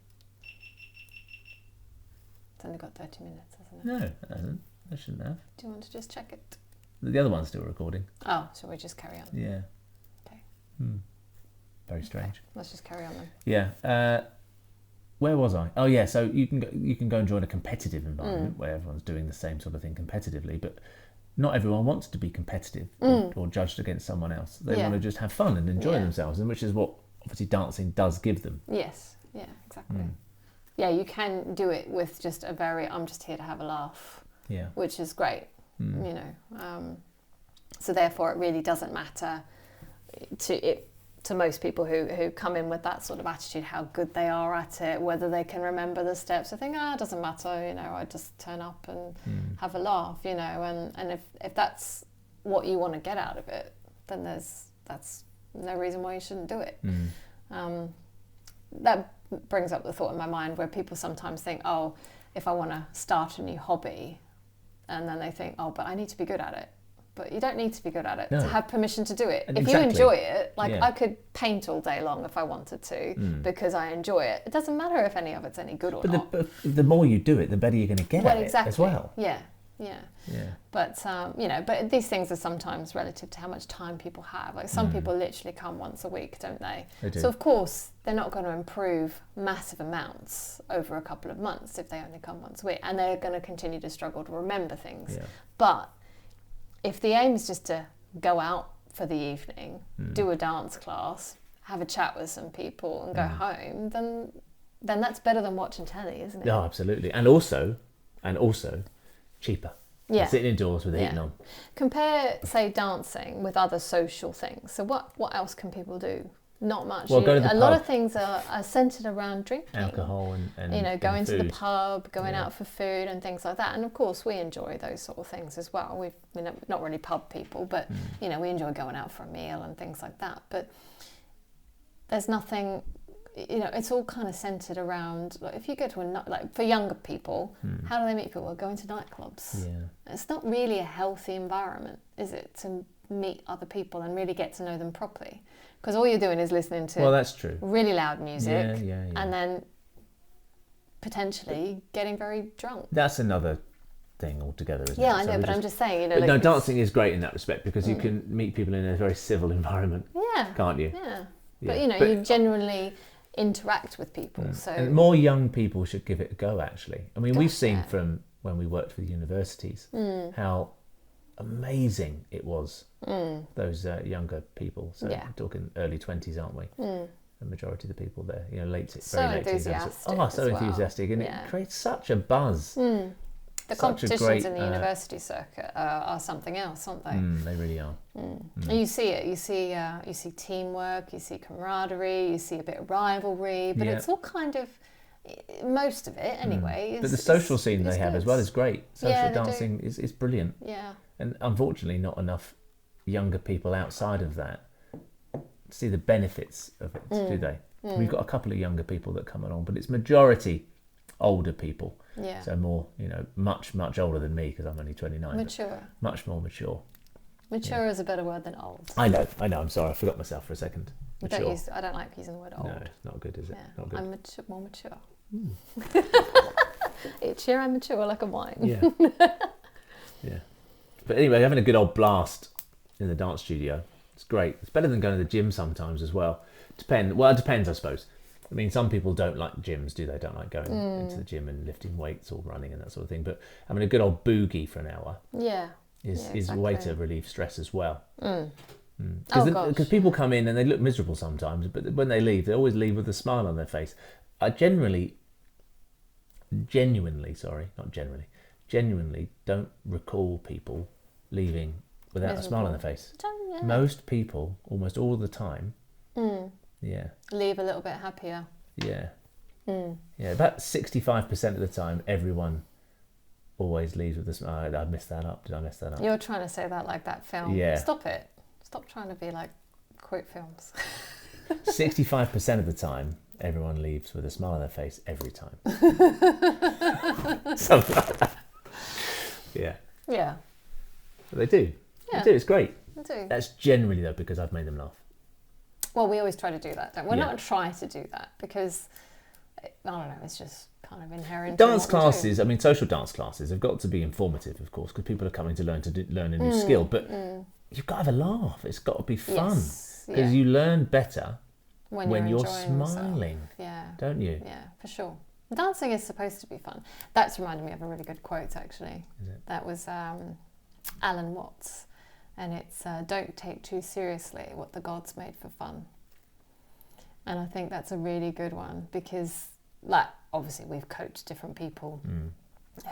It's only got 30 minutes, hasn't it? No, it hasn't. It shouldn't have. Do you want to just check it? The other one's still recording. Oh, so we just carry on? Yeah. Okay. Very strange. Okay. Let's just carry on then. Yeah. Where was I? Oh yeah. So you can go and join a competitive environment where everyone's doing the same sort of thing competitively, but not everyone wants to be competitive or judged against someone else. They want to just have fun and enjoy themselves, and which is what obviously dancing does give them. Yes. Yeah. Exactly. you can do it with just I'm just here to have a laugh, which is great, you know. So therefore, it really doesn't matter to most people who come in with that sort of attitude how good they are at it, whether they can remember the steps. I think, it doesn't matter, you know, I just turn up and have a laugh, you know. And if that's what you want to get out of it, then that's no reason why you shouldn't do it. That brings up the thought in my mind where people sometimes think, oh, if I want to start a new hobby, and then they think, oh, but I need to be good at it. But you don't need to be good at it to have permission to do it. If you enjoy it, I could paint all day long if I wanted to because I enjoy it. It doesn't matter if any of it's any good or not. But the more you do it, the better you're going to get at it as well. Yeah. But you know, but these things are sometimes relative to how much time people have. Like some people literally come once a week, don't they? They do. So of course they're not going to improve massive amounts over a couple of months if they only come once a week, and they're going to continue to struggle to remember things. But if the aim is just to go out for the evening, do a dance class, have a chat with some people and go home, then that's better than watching telly, isn't it? Oh, absolutely. And also cheaper. Yeah. Sitting indoors with the heating on. Compare, say, dancing with other social things. So what else can people do? Not much. Well, go to the a pub. lot of things are centred around drinking. Alcohol and you know, going to food. the pub, going out for food and things like that. And of course we enjoy those sort of things as well. We're not really pub people, but you know, we enjoy going out for a meal and things like that. But there's nothing, you know, it's all kind of centred around, like if you go to like for younger people, how do they meet people? Well, going to nightclubs. Yeah. It's not really a healthy environment, is it, to meet other people and really get to know them properly? Because all you're doing is listening to that's true. really loud music yeah. and then potentially getting very drunk. That's another thing altogether, isn't it? Yeah, I know, but I'm just saying, you know. But no, dancing is great in that respect because you can meet people in a very civil environment. Yeah. Can't you? Yeah. But you know, you genuinely interact with people. So and more young people should give it a go, actually. I mean, we've seen from when we worked for the universities how amazing it was, those younger people. So we're talking early 20s, aren't we? The majority of the people there, you know, very late enthusiastic. so enthusiastic, and it creates such a buzz. The competitions in the university circuit are something else, aren't they? They really are. And you see it. You see teamwork. You see camaraderie. You see a bit of rivalry. But it's all kind of, most of it anyway. But the social scene they have as well is great. Social dancing is brilliant. Yeah. And unfortunately, not enough younger people outside of that see the benefits of it, do they? We've got a couple of younger people that come along, but it's majority older people. Yeah. So more, you know, much older than me because I'm only 29. Mature. Much more mature. Mature is a better word than old. I know. I'm sorry. I forgot myself for a second. Mature. I don't like using the word old. No, it's not good, is it? Yeah. Not good. I'm more mature. Each year I'm mature like a wine. Yeah. Yeah. But anyway, having a good old blast in the dance studio, it's great. It's better than going to the gym sometimes as well. It depends, I suppose. I mean, some people don't like gyms, do they? Don't like going into the gym and lifting weights or running and that sort of thing. But having a good old boogie for an hour is a way to relieve stress as well. Because people come in and they look miserable sometimes, but when they leave, they always leave with a smile on their face. I genuinely don't recall people leaving without a smile on their face. Most people, almost all the time, leave a little bit happier. Yeah. Yeah, about 65% of the time, everyone always leaves with a smile. I messed that up. Did I mess that up? You're trying to say that like that film. Yeah. Stop it. Stop trying to be like quote films. 65% of the time, everyone leaves with a smile on their face every time. Something like that. Yeah. Yeah. But they do. Yeah. They do. It's great. They do. That's generally, though, because I've made them laugh. Well, we always try to do that, don't we? We're not trying to do that because, I don't know, it's just kind of inherent. Dance classes, I mean, social dance classes have got to be informative, of course, because people are coming to learn a new skill. But you've got to have a laugh. It's got to be fun. Because you learn better when you're smiling. Yeah. Don't you? Yeah, for sure. Dancing is supposed to be fun. That's reminded me of a really good quote, actually. Is it? That was Alan Watts. And it's, don't take too seriously what the gods made for fun. And I think that's a really good one because like, obviously we've coached different people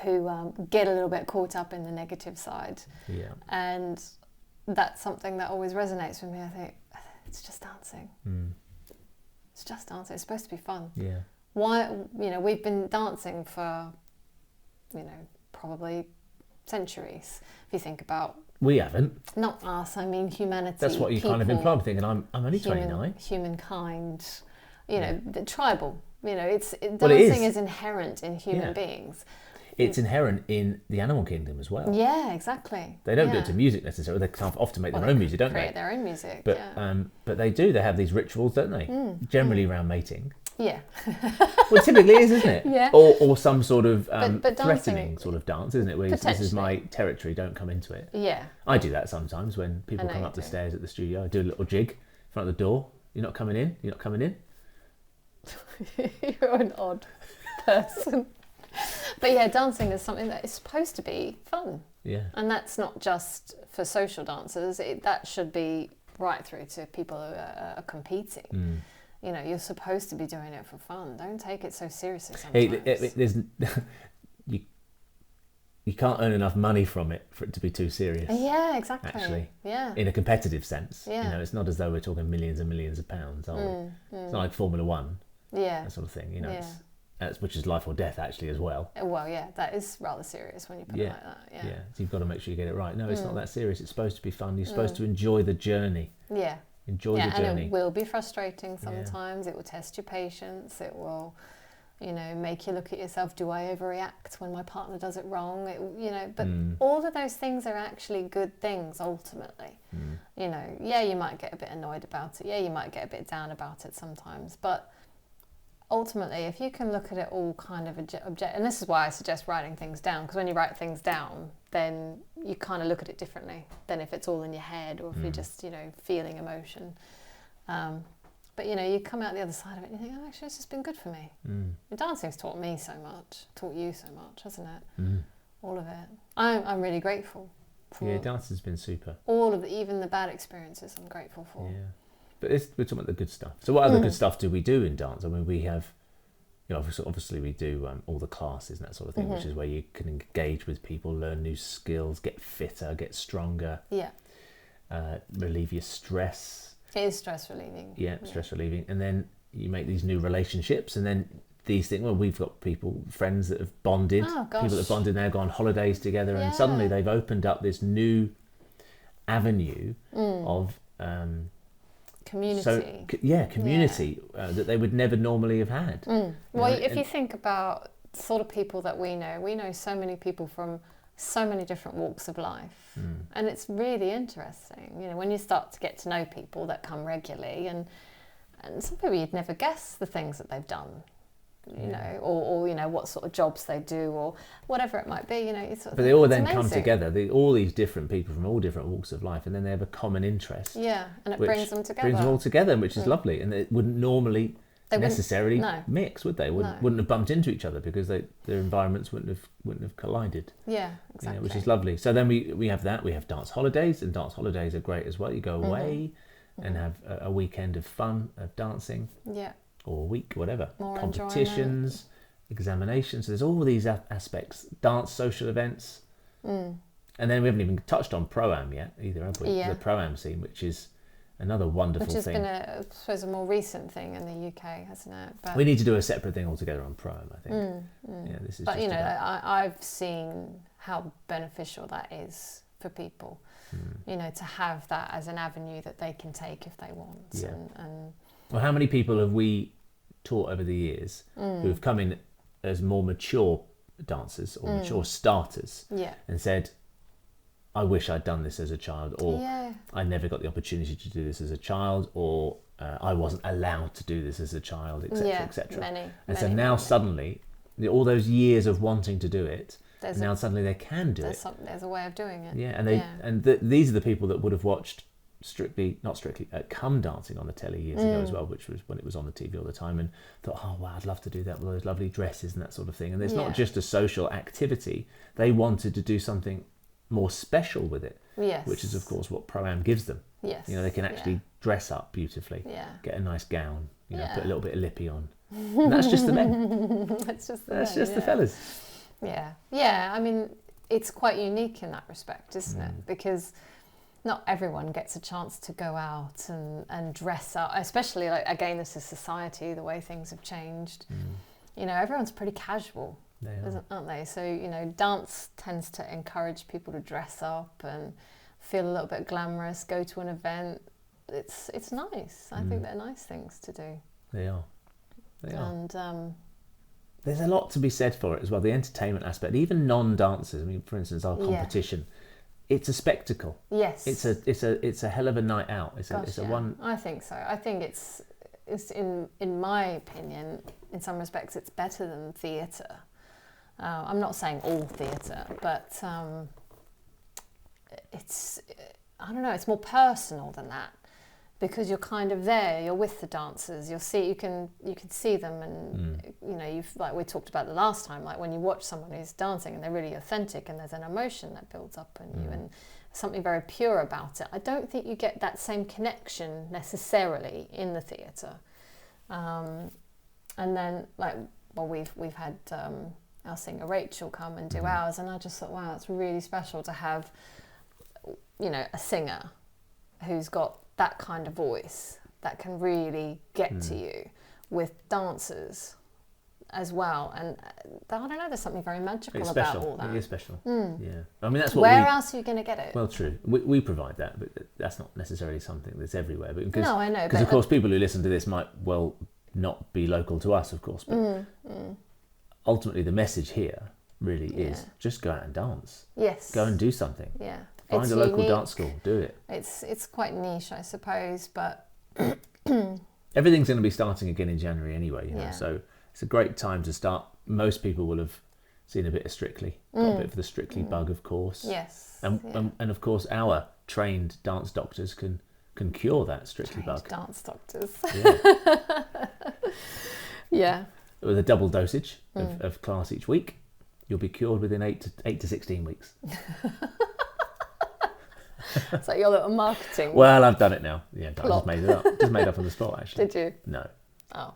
who get a little bit caught up in the negative side. Yeah. And that's something that always resonates with me. I think, it's just dancing. It's just dancing. It's supposed to be fun. Yeah. Why, we've been dancing for, probably centuries. If you think about... We haven't. Not us, I mean humanity. That's what you kind of imply. I'm thinking, I'm only 29. Humankind, the tribal. Dancing Well, it is. is inherent in human beings. It's inherent in the animal kingdom as well. Yeah, exactly. They don't do it to music necessarily. They can't often make their own music, don't they? Create their own music. But but they do. They have these rituals, don't they? Generally around mating. Yeah. Well, it typically is, isn't it? Yeah. Or some sort of but threatening sort of dance, isn't it? Where this is my territory, don't come into it. Yeah. I do that sometimes when people come up the stairs at the studio. I do a little jig in front of the door. You're not coming in. You're not coming in. You're an odd person. But yeah, dancing is something that is supposed to be fun. Yeah. And that's not just for social dancers. That should be right through to people who are competing. You're supposed to be doing it for fun. Don't take it so seriously sometimes. You can't earn enough money from it for it to be too serious. Yeah, exactly. Actually, yeah. In a competitive sense, Yeah. It's not as though we're talking millions and millions of pounds, are we? It's not like Formula One, Yeah. that sort of thing. Yeah. It's which is life or death actually as well. Well, yeah, that is rather serious when you put it like that. Yeah. So you've got to make sure you get it right. No, it's not that serious. It's supposed to be fun. You're supposed to enjoy the journey. Yeah. Enjoy the journey. And it will be frustrating sometimes. It will test your patience. It will, make you look at yourself. Do I overreact when my partner does it wrong? But all of those things are actually good things ultimately. You might get a bit annoyed about it. Yeah, you might get a bit down about it sometimes. But ultimately, if you can look at it all kind of object, and this is why I suggest writing things down, because when you write things down, then you kind of look at it differently than if it's all in your head or if you're just, feeling emotion. But, you come out the other side of it and you think, oh, actually, this has been good for me. Dancing's taught me so much, taught you so much, hasn't it? All of it. I'm really grateful for dancing's been super. all of even the bad experiences I'm grateful for. Yeah. But we're talking about the good stuff. So what other good stuff do we do in dance? I mean, we have, obviously we do all the classes and that sort of thing, which is where you can engage with people, learn new skills, get fitter, get stronger. Yeah. Relieve your stress. It is stress relieving. Yeah, stress relieving. And then you make these new relationships, and then these things, we've got friends that have bonded. Oh, gosh. People that have bonded now, go on holidays together, and suddenly they've opened up this new avenue of... community. Community that they would never normally have had. Well, if you think about sort of people that we know so many people from so many different walks of life, and it's really interesting. When you start to get to know people that come regularly, and some people you'd never guess the things that they've done. Or what sort of jobs they do, or whatever it might be. But they all then come together. All these different people from all different walks of life, and then they have a common interest. Yeah, and it brings them together. Brings them all together, which is lovely, and it wouldn't normally necessarily mix, would they? Wouldn't have bumped into each other because their environments wouldn't have collided. Yeah, exactly. Which is lovely. So then we have that. We have dance holidays, and dance holidays are great as well. You go away and have a weekend of fun of dancing. Yeah. Or a week, whatever. More competitions, examinations. So there's all these aspects. Dance, social events. And then we haven't even touched on Pro-Am yet either, have we? Yeah. The Pro-Am scene, which is another wonderful thing. Which has been, I suppose, a more recent thing in the UK, hasn't it? But we need to do a separate thing altogether on Pro-Am, I think. Yeah, this is. But I've seen how beneficial that is for people. To have that as an avenue that they can take if they want. Yeah. And well, how many people have we taught over the years who have come in as more mature dancers or mature starters and said, I wish I'd done this as a child, or I never got the opportunity to do this as a child, or I wasn't allowed to do this as a child, etc., etc. And so now suddenly, all those years of wanting to do it, suddenly they can do it. There's a way of doing it. Yeah, and these are the people that would have watched not strictly Come Dancing on the telly years ago as well, which was when it was on the TV all the time, and thought, oh wow, I'd love to do that with all those lovely dresses and that sort of thing. And it's not just a social activity. They wanted to do something more special with it, which is of course what Pro-Am gives them. Yes. They can actually dress up beautifully, get a nice gown, put a little bit of lippy on, And that's just the men. That's just The fellas. Yeah. Yeah, I mean, it's quite unique in that respect, isn't it? Because not everyone gets a chance to go out and dress up, especially, like, again, this is society, the way things have changed. You know, everyone's pretty casual, aren't they? So, you know, dance tends to encourage people to dress up and feel a little bit glamorous, go to an event. It's nice. I think they're nice things to do. They are. And there's a lot to be said for it as well, the entertainment aspect. Even non-dancers, I mean, for instance, our competition, it's a spectacle. Yes. It's a hell of a night out. It's a one. I think so. I think it's in my opinion, in some respects, it's better than theatre. I'm not saying all theatre, but it's, I don't know, it's more personal than that, because you're kind of there, you're with the dancers, you can see them, and you know, you've, like we talked about the last time, like when you watch someone who's dancing and they're really authentic and there's an emotion that builds up in you and something very pure about it. I don't think you get that same connection necessarily in the theatre. And then, like, well, we've had our singer Rachel come and do ours, and I just thought, wow, it's really special to have, you know, a singer who's got that kind of voice that can really get to you, with dancers as well. And I don't know, there's something very magical about all that. It is special. Yeah, I mean, that's what. Where else are you going to get it? Well, true. We provide that, but that's not necessarily something that's everywhere. But because, no, I know. Because of course, people who listen to this might well not be local to us, of course. But ultimately, the message here really is just go out and dance. Yes. Go and do something. Yeah. Find a local dance school. Do it. It's quite niche, I suppose, but everything's going to be starting again in January anyway. You know, so it's a great time to start. Most people will have seen a bit of Strictly, got a bit of the Strictly bug, of course. Yes. And of course, our trained dance doctors can cure that Strictly bug. Dance doctors. Yeah. Yeah. With a double dosage of class each week, you'll be cured within 8 to 16 weeks. It's like your little marketing. Well, I've done it now. Yeah, I Plot. just made it up. Just made up on the spot, actually. Did you? No. Oh.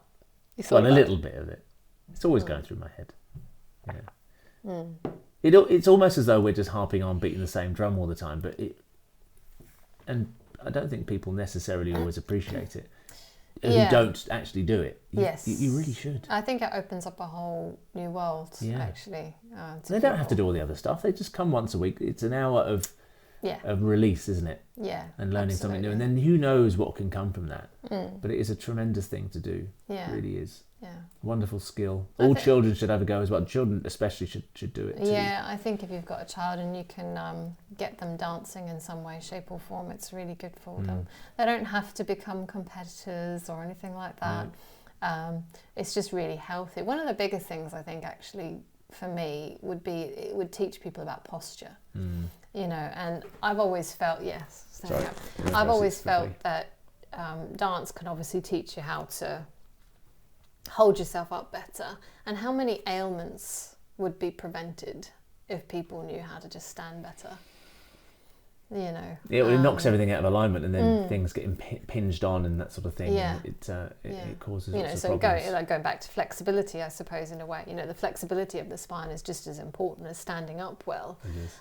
Well, a little bit of it. It's always going through my head. Yeah. It's almost as though we're just harping on beating the same drum all the time, and I don't think people necessarily always appreciate it. Who don't actually do it. You really should. I think it opens up a whole new world, actually. They don't have to do all the other stuff. They just come once a week. It's an hour of release, isn't it? Yeah. And learning something new. And then who knows what can come from that. But it is a tremendous thing to do. Yeah. It really is. Yeah. Wonderful skill. All children should have a go as well. Children especially should do it too. Yeah, I think if you've got a child and you can get them dancing in some way, shape or form, it's really good for them. They don't have to become competitors or anything like that. No. It's just really healthy. One of the biggest things I think actually for me would be, it would teach people about posture. You know, and I've always felt, I've always felt that dance can obviously teach you how to hold yourself up better, and how many ailments would be prevented if people knew how to just stand better. You know, it knocks everything out of alignment, and then things get impinged on and that sort of thing. Yeah, it causes you know. Lots So of problems. going back to flexibility, I suppose, in a way, you know, the flexibility of the spine is just as important as standing up well. It is.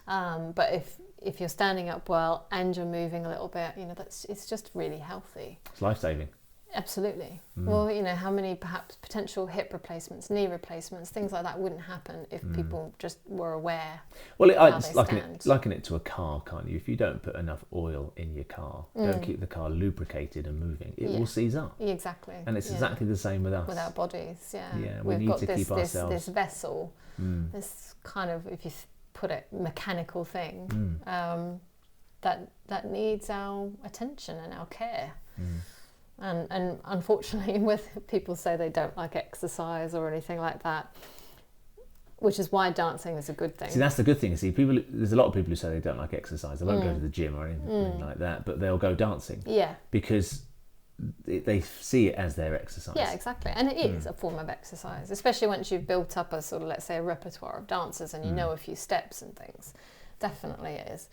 But if you're standing up well and you're moving a little bit, you know, it's just really healthy. It's life-saving. Absolutely. Well, you know, how many perhaps potential hip replacements, knee replacements, things like that wouldn't happen if people just were aware. Well, I liken it to a car, can't you? If you don't put enough oil in your car, don't keep the car lubricated and moving, it will seize up. Exactly. And it's exactly the same with us. With our bodies, yeah. Yeah, We've need got to keep ourselves. this vessel, this kind of, if you put it, mechanical thing that needs our attention and our care. And unfortunately, with people say they don't like exercise or anything like that, which is why dancing is a good thing. See, that's the good thing. See, there's a lot of people who say they don't like exercise. They won't go to the gym or anything like that, but they'll go dancing. Yeah. Because they see it as their exercise. Yeah, exactly. And it is a form of exercise, especially once you've built up a sort of, let's say, a repertoire of dances and you know a few steps and things. Definitely it is.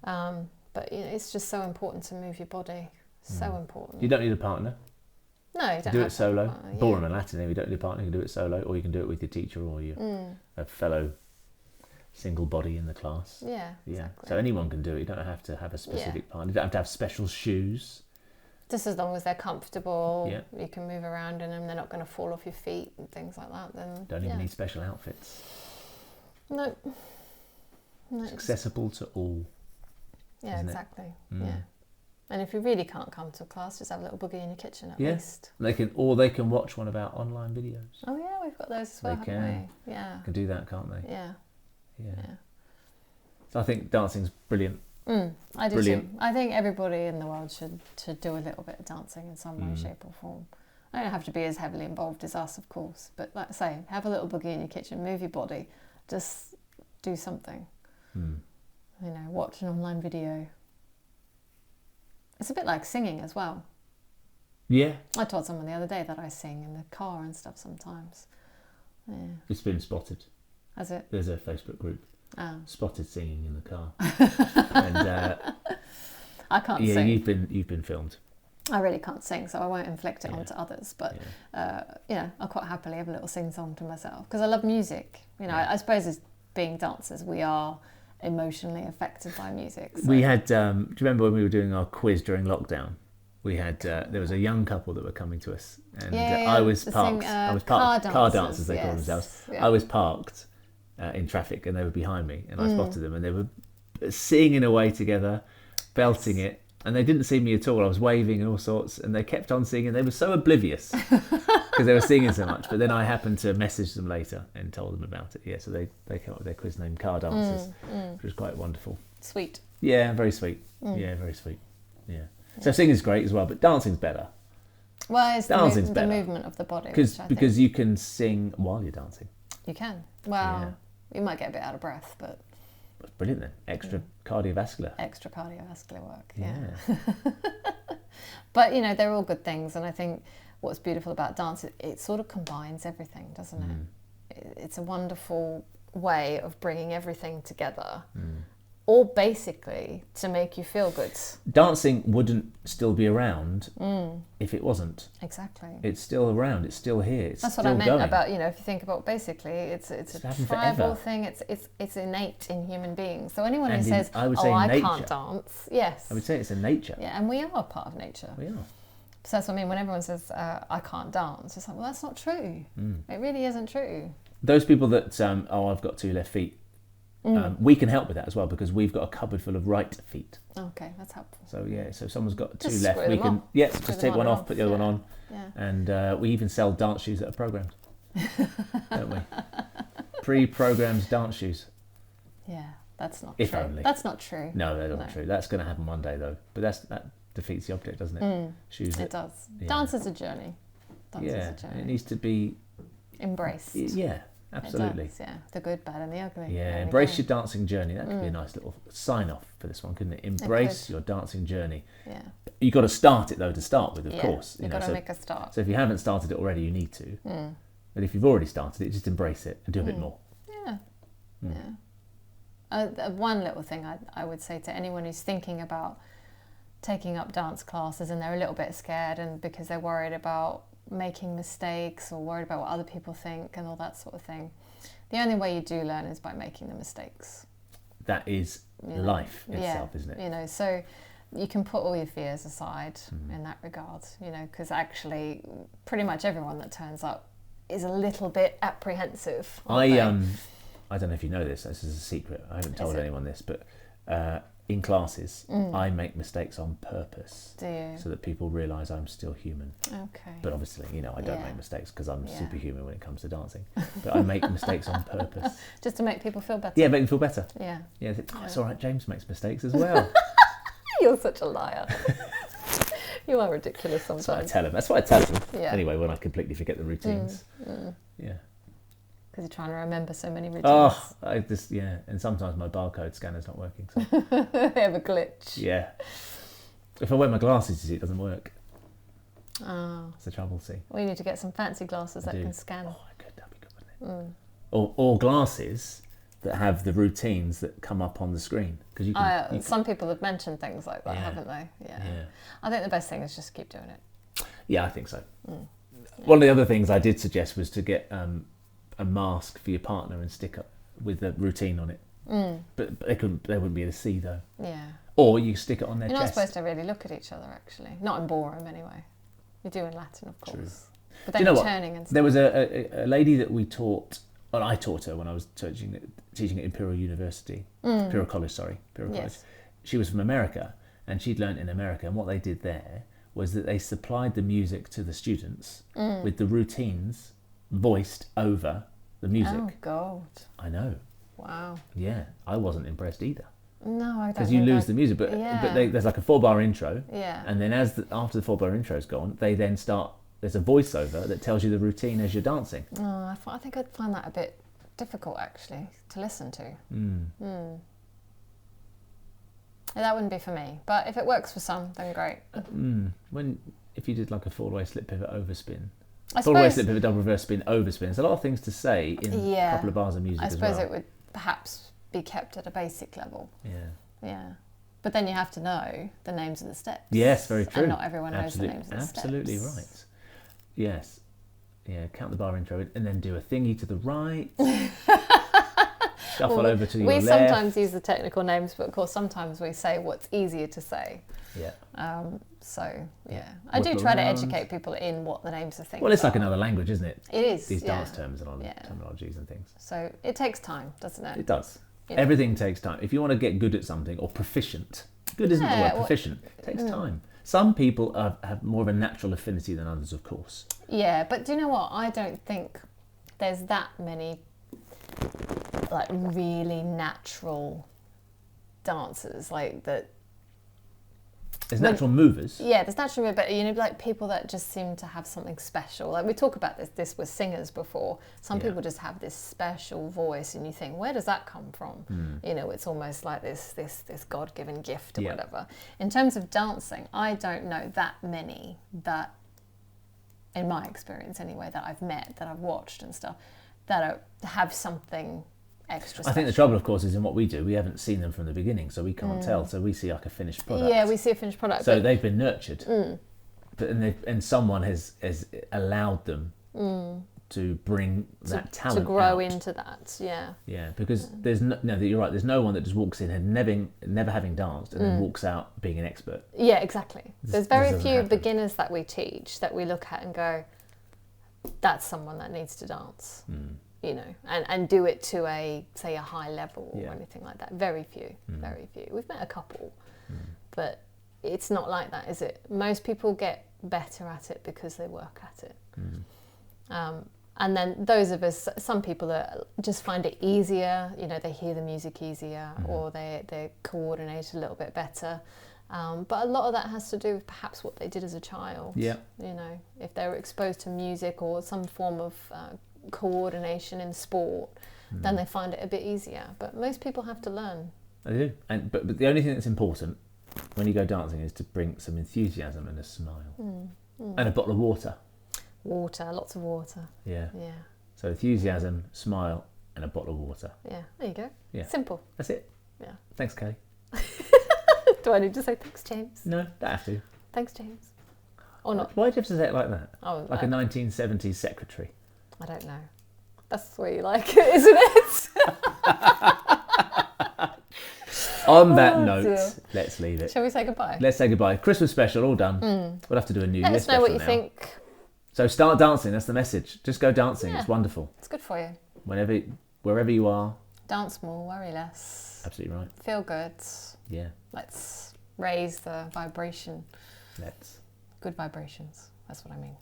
But you know, it's just so important to move your body. So important. You don't need a partner. No, you don't do have it solo. yeah. Ballroom and Latin, if you don't do partner, you can do it solo, or you can do it with your teacher or your a fellow single body in the class. Yeah, Yeah. exactly. So anyone can do it. You don't have to have a specific partner. You don't have to have special shoes. Just as long as they're comfortable, Yeah. you can move around in them, they're not going to fall off your feet and things like that, then Don't even need special outfits. No. It's accessible to all. Yeah, exactly. Yeah. And if you really can't come to a class, just have a little boogie in your kitchen at least. They can watch one of our online videos. Oh yeah, we've got those as well, haven't we? Yeah. Can do that, can't they? Yeah. So I think dancing's brilliant. I do Brilliant. too. I think everybody in the world should do a little bit of dancing in some way, shape or form. I don't have to be as heavily involved as us, of course, but like I say, have a little boogie in your kitchen, move your body, just do something. You know, watch an online video. It's a bit like singing as well. Yeah. I told someone the other day that I sing in the car and stuff sometimes. Yeah. It's been spotted. Has it? There's a Facebook group. Spotted singing in the car. and I can't sing. Yeah, you've been filmed. I really can't sing, so I won't inflict it onto others. But you know, I'll quite happily have a little sing-song to myself because I love music. You know, I suppose as being dancers, we are emotionally affected by music. So. We had. Do you remember when we were doing our quiz during lockdown? We had. There was a young couple that were coming to us, and I was parked. I was parked. Car dancers, they call themselves. Yeah. I was parked in traffic, and they were behind me, and I spotted them, and they were singing away together, belting it. And they didn't see me at all. I was waving and all sorts, and they kept on singing. They were so oblivious because they were singing so much. But then I happened to message them later and told them about it. Yeah, so they came up with their quiz name, Car Dancers, which was quite wonderful. Sweet. Yeah, very sweet. Yeah, very sweet. Yeah. So singing's great as well, but dancing's better. Well, it's dancing's the movement of the body. Because you can sing while you're dancing. You can. Well, you might get a bit out of breath, but... That's brilliant then. Extra cardiovascular. Extra cardiovascular work, But, you know, they're all good things. And I think what's beautiful about dance, it sort of combines everything, doesn't it? It's a wonderful way of bringing everything together. All basically to make you feel good. Dancing wouldn't still be around if it wasn't. Exactly. It's still around. It's still here. It's That's still what I meant going. about, you know, if you think about basically, it's a tribal thing. It's innate in human beings. So anyone who says, I can't dance, yes. I would say it's in nature. Yeah, and we are part of nature. We are. So that's what I mean. When everyone says, I can't dance, it's like, well, that's not true. It really isn't true. Those people that, I've got two left feet, we can help with that as well because we've got a cupboard full of right feet. Okay, that's helpful. So so if someone's got two Just left, we can just take one off, put the other one on, and we even sell dance shoes that are programmed, don't we? Pre-programmed dance shoes. Yeah, that's not if true. Only. That's not true. No, that's not true. That's going to happen one day though. But that defeats the object, doesn't it? Shoes. It does. Dance is a journey. It needs to be embraced. Yeah. Absolutely. It does, the good, bad and the ugly. Yeah, embrace your dancing journey. That could be a nice little sign off for this one, couldn't it? Embrace your dancing journey. Yeah. You've got to start it though to start with, of course. You've got to make a start. So if you haven't started it already, you need to. But if you've already started it, just embrace it and do a bit more. One little thing I would say to anyone who's thinking about taking up dance classes and they're a little bit scared and because they're worried about making mistakes or worried about what other people think and all that sort of thing. The only way you do learn is by making the mistakes. That is life itself, isn't it? You know, so you can put all your fears aside in that regard, you know, because actually pretty much everyone that turns up is a little bit apprehensive. I don't know if you know this is a secret. I haven't told anyone this, but in classes, I make mistakes on purpose. Do you? So that people realise I'm still human. Okay. But obviously, you know, I don't make mistakes because I'm superhuman when it comes to dancing. But I make mistakes on purpose. Just to make people feel better. Yeah, make them feel better. Yeah. Yeah, it's all right, James makes mistakes as well. You're such a liar. You are ridiculous sometimes. That's what I tell them. That's what I tell them. Yeah. Anyway, when I completely forget the routines. Yeah. Because you're trying to remember so many routines. Oh, and sometimes my barcode scanner's not working. So. They have a glitch. Yeah. If I wear my glasses, you see, it doesn't work. Oh. That's the trouble, see. Well, you need to get some fancy glasses that can scan. Oh, I could. That'd be good, wouldn't it? Or glasses that have the routines that come up on the screen. Because you can. Some people have mentioned things like that, haven't they? Yeah. I think the best thing is just keep doing it. Yeah, I think so. One of the other things I did suggest was to get a mask for your partner and stick up with a routine on it. But they wouldn't be able to see though. Yeah. Or you stick it on their You're chest. not supposed to really look at each other, actually. Not in ballroom, anyway. You do in Latin, of course. True. But Do then you know you're what? turning and stuff. There was a lady that we taught, well, I taught her when I was teaching at Imperial University, Imperial College, Imperial College. Yes. She was from America, and she'd learnt in America, and what they did there was that they supplied the music to the students with the routines voiced over the music. Oh, God. I know. Wow. Yeah, I wasn't impressed either. No, I don't. Because you lose the music, but there's like a 4-bar intro, and then after the 4-bar intro's gone, they then start. There's a voiceover that tells you the routine as you're dancing. Oh, I think I'd find that a bit difficult, actually, to listen to. That wouldn't be for me, but if it works for some, then great. If you did like a fall away slip pivot overspin, I fall away suppose, slip pivot double reverse spin overspin. There's a lot of things to say in a couple of bars of music I as suppose well. it would perhaps be kept at a basic level. Yeah. Yeah. But then you have to know the names of the steps. Yes, very true. And not everyone knows the names of the steps. Absolutely right. Yes. Yeah, count the bar intro and then do a thingy to the right. Shuffle over to your left. We sometimes use the technical names, but of course sometimes we say what's easier to say. Yeah. I do Whip try to around. educate people in what the names of things Well, it's are. like another language, isn't it? It is. These dance terms and all Yeah. terminologies and things. So it takes time, doesn't it? It does. You know. Everything takes time. If you want to get good at something or proficient, good isn't the word, proficient. It takes time. Some people have more of a natural affinity than others, of course. Yeah, but do you know what? I don't think there's that many like really natural dancers like that. There's natural movers. Yeah, there's natural, but you know, like people that just seem to have something special. Like we talk about this with singers before. Some people just have this special voice, and you think, where does that come from? You know, it's almost like this God-given gift or whatever. In terms of dancing, I don't know that many that, in my experience anyway, that I've met, that I've watched and stuff, that have something extra special. I think the trouble, of course, is in what we do. We haven't seen them from the beginning, so we can't tell. So we see like a finished product. Yeah, we see a finished product. So they've been nurtured, and someone has allowed them to bring that talent to grow out. into that. Yeah. Yeah, because there's you're right. There's no one that just walks in and never having danced and then walks out being an expert. Yeah, exactly. There's This very doesn't few happen. beginners that we teach that we look at and go, that's someone that needs to dance. You know, and do it to a high level or anything like that. Very few, very few. We've met a couple, but it's not like that, is it? Most people get better at it because they work at it. And then those of us, some people just find it easier, you know, they hear the music easier or they coordinate a little bit better. But a lot of that has to do with perhaps what they did as a child. Yeah. You know, if they were exposed to music or some form of coordination in sport, then they find it a bit easier. But most people have to learn. They do. But the only thing that's important when you go dancing is to bring some enthusiasm and a smile. And a bottle of water. Water, lots of water. Yeah. Yeah. So enthusiasm, smile, and a bottle of water. Yeah. There you go. Yeah. Simple. That's it. Yeah. Thanks, Kelly. Do I need to say thanks, James? No, don't have to. Thanks, James. Or not? Why do you have to say it like that? Oh, Like a 1970s secretary. I don't know. That's the way you like it, isn't it? On that note, dear. let's leave it. Shall we say goodbye? Let's say goodbye. Christmas special, all done. We'll have to do a New Let Year us know special what you now. think. So start dancing. That's the message. Just go dancing. Yeah. It's wonderful. It's good for you. Wherever you are. Dance more, worry less. Absolutely right. Feel good. Yeah. Let's raise the vibration. Let's. Good vibrations. That's what I mean.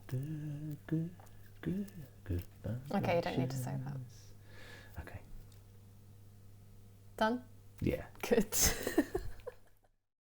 Good. Okay, you don't need to say that. Okay. Done? Yeah. Good.